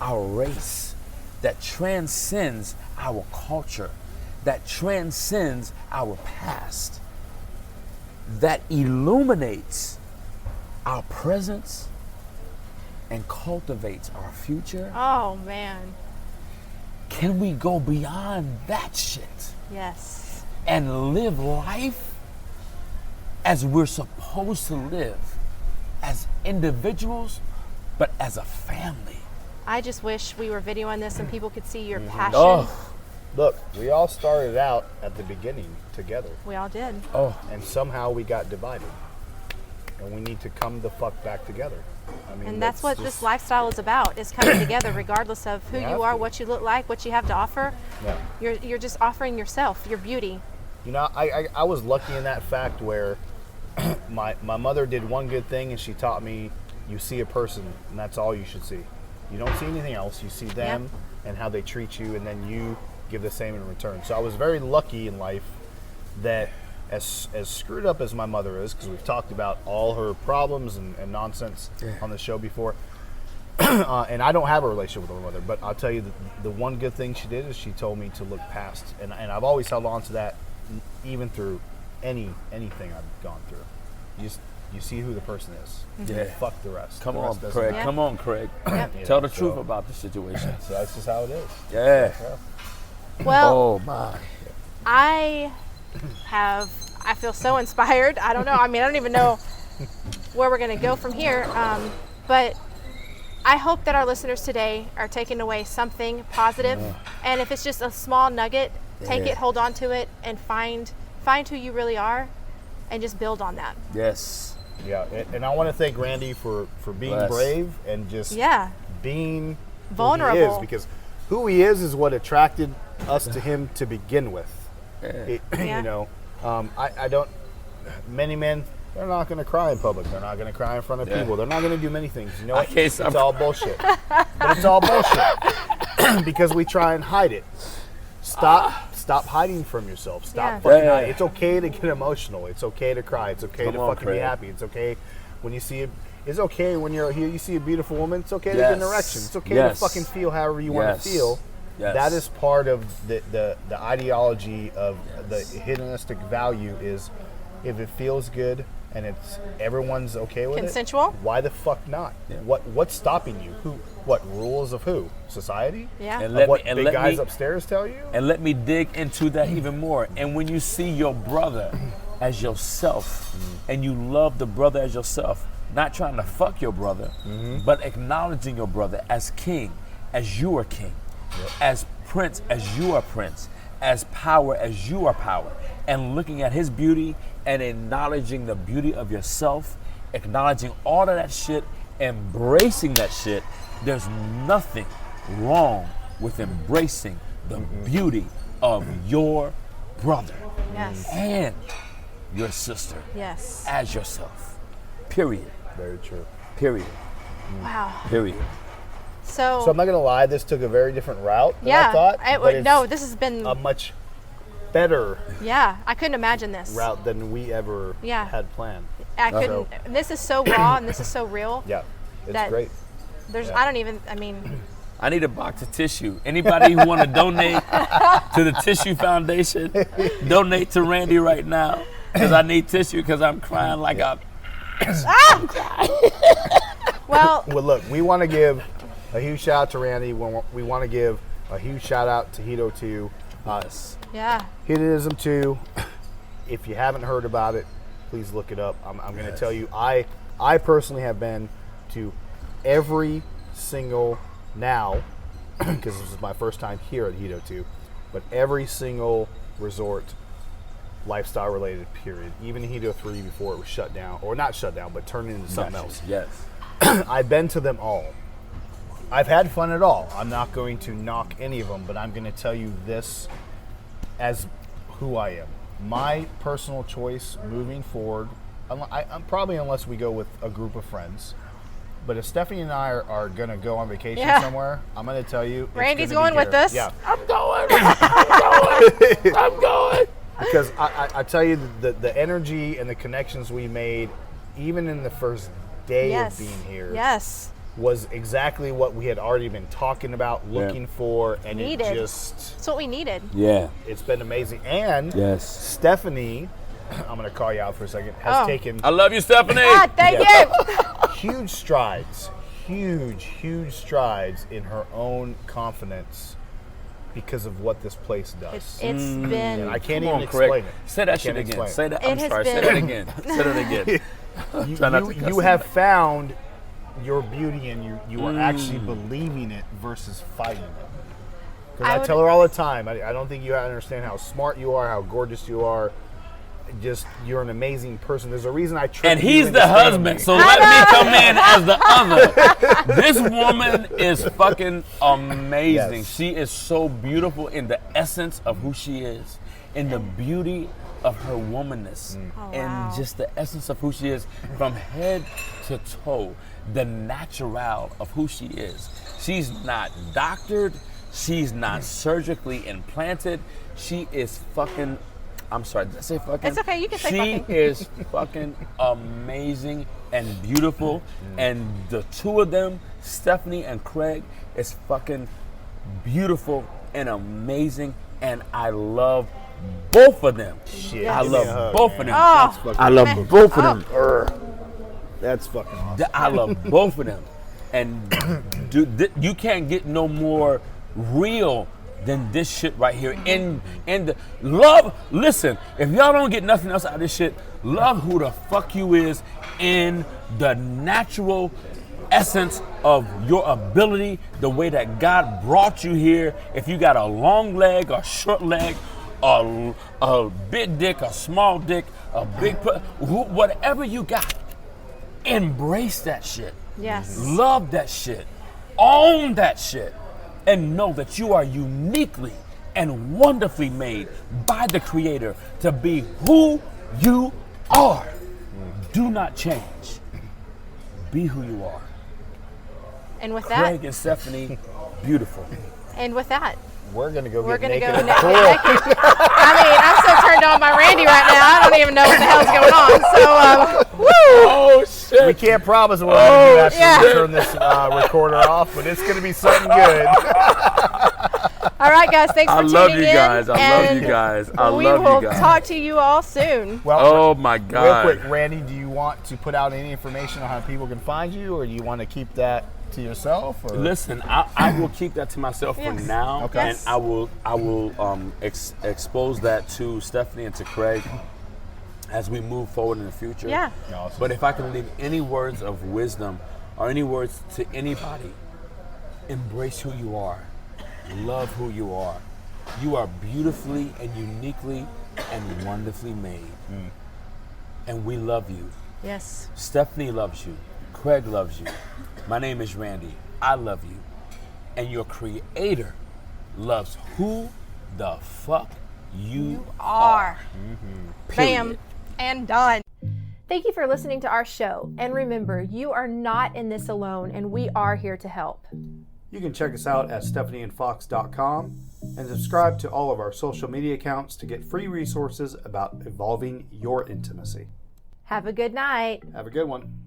our race, that transcends our culture, that transcends our past, that illuminates our presence and cultivates our future? Oh man. Can we go beyond that shit Yes. and live life as we're supposed to live, as individuals, but as a family? I just wish we were videoing this and people could see your passion. Oh, Look, we all started out at the beginning together, We all did. oh, and somehow we got divided, and we need to come the fuck back together. I mean, And that's what this lifestyle is about, is coming together regardless of who Yeah. you are, what you look like, what you have to offer. Yeah. You're just offering yourself, your beauty. You know, I was lucky in that fact where my mother did one good thing, and she taught me, you see a person, and that's all you should see. You don't see anything else. You see them and how they treat you, and then you give the same in return. So I was very lucky in life that as screwed up as my mother is, because we've talked about all her problems and nonsense on the show before, and I don't have a relationship with my mother, but I'll tell you the one good thing she did is she told me to look past, and I've always held on to that even through anything I've gone through. You see who the person is. Yeah. Fuck the rest. come The on, rest doesn't Craig. Yeah. Come on, Craig. Yep. You Tell know, the truth so- about the situation. So that's just how it is. Yeah. Well, Oh my. I feel so inspired. I don't know. I mean, I don't even know where we're going to go from here. But I hope that our listeners today are taking away something positive. And if it's just a small nugget, take Yeah. it, hold on to it, and find who you really are and just build on that. Yes. Yeah, and I want to thank Randy for being Bless. brave and just Yeah. being who Vulnerable. he is, because who he is what attracted us to him to begin with. Yeah. You know, I don't. Many men, they're not going to cry in public. They're not going to cry in front of Yeah. people. They're not going to do many things. You know, I what? can't It's stop. all bullshit. But it's all bullshit because we try and hide it. Stop hiding from yourself. Stop Yeah. fucking Yeah. hiding. It's okay to get emotional. It's okay to cry. It's okay Come to on, fucking be Craig. happy. It's okay when you see it. It's okay when you're here. You see a beautiful woman. It's okay to Yes. get an erection. It's okay Yes. to fucking feel however you want Yes. to feel. Yes. That is part of the ideology of the hedonistic value. Is if it feels good and it's everyone's okay with Consensual? it, why the fuck not? Yeah. What's stopping you? What rules of who? Society? Yeah. And Of let what me- and big let guys me- upstairs tell you? And let me dig into that even more. And when you see your brother as yourself, and you love the brother as yourself, not trying to fuck your brother, but acknowledging your brother as king, as you are king, as prince as you are prince, as power as you are power, and looking at his beauty and acknowledging the beauty of yourself, acknowledging all of that shit, embracing that shit. There's nothing wrong with embracing the beauty of your brother Yes. and your sister Yes. as yourself. Period. Very true. Period. Wow. Period. So, So I'm not gonna lie, this took a very different route than yeah. I thought. but it's No, this has been. a much better Yeah, I couldn't imagine this. route than we ever Yeah. had planned. I couldn't. This is so raw and this is so real. Yeah, it's That- great. I don't even, I mean, I need a box of tissue. Anybody who want to donate to the Tissue Foundation, donate to Randy right now. Because I need tissue because I'm crying like I'm crying. well, Well, look, we want to give a huge shout out to Randy. We want to give a huge shout out to Hedo 2. yeah. Hedonism 2. If you haven't heard about it, please look it up. I'm going to tell you, I personally have been to every single, now, because this is my first time here at Hedo 2, but every single resort, lifestyle related, period. Even Hedo 3 before it was shut down, or not shut down, but turned into something else. Yes. I've been to them all. I've had fun at all. I'm not going to knock any of them, but I'm going to tell you this as who I am. My personal choice moving forward, I'm probably, unless we go with a group of friends, but if Stephanie and I are going to go on vacation somewhere, I'm going to tell you, it's Randy's gonna be going with here. us. Yeah. I'm going. I'm going. Because I tell you, the energy and the connections we made, even in the first day of being here, was exactly what we had already been talking about, looking for, and Needed. it just... That's what we needed. Yeah. It's been amazing. And Stephanie, I'm going to call you out for a second, has taken I love you, Stephanie. Ah, thank you. huge strides in her own confidence because of what this place does. It's been. And I can't Come even on, explain Craig. it. Say I that can't shit again. explain Say that. It I'm has sorry. been- Say that again. Say that again. Try not to cuss You in have there. found your beauty, and you are actually believing it versus fighting it. Because I tell her all the time, I don't think you understand how smart you are, how gorgeous you are. Just, you're an amazing person. There's a reason I trust And you he's into the family. husband, so let me come in as the other. This woman is fucking amazing. Yes. She is so beautiful in the essence of who she is, in the beauty of her womanness, and just the essence of who she is from head to toe, the natural of who she is. She's not doctored. She's not surgically implanted. She is fucking... I'm sorry, did I say fucking? It's okay, you can say She fucking. is fucking amazing and beautiful. And the two of them, Stephanie and Craig, is fucking beautiful and amazing. And I love both of them. Shit. I Give me a love hug, both man. of them. Oh, I love both of them. That's fucking awesome. I love both of them. And you can't get no more real than this shit right here. And the love, listen, if y'all don't get nothing else out of this shit, love who the fuck you is in the natural essence of your ability, the way that God brought you here. If you got a long leg, a short leg, a big dick, a small dick, a big, whatever you got, embrace that shit. yes. Love that shit. Own that shit. And know that you are uniquely and wonderfully made by the Creator to be who you are. Do not change. Be who you are. And with that, Craig and Stephanie, beautiful. and with that, We're going to go we're get gonna naked go in the naked. pool. I mean, I'm so turned on by Randy right now. I don't even know what the hell's going on. So, woo! Oh shit! We can't promise what we're going to do after yeah. we turn this recorder off, but it's going to be something good. All right, guys. Thanks for I tuning love you in. guys. I love and you guys. I we love will you guys. talk to you all soon. Well, Oh my God! real quick, Randy, do you want to put out any information on how people can find you, or do you want to keep that to yourself? Or? Listen, I will keep that to myself for Yes. now, Okay. and I will expose that to Stephanie and to Craig as we move forward in the future. Yeah. Awesome. But if I can leave any words of wisdom or any words to anybody, embrace who you are, love who you are. You are beautifully and uniquely and wonderfully made, and we love you. Yes. Stephanie loves you. Craig loves you. My name is Randy. I love you. And your Creator loves who the fuck you are. Bam. Period. And done. Thank you for listening to our show. And remember, you are not in this alone, and we are here to help. You can check us out at stephanieandfox.com and subscribe to all of our social media accounts to get free resources about evolving your intimacy. Have a good night. Have a good one.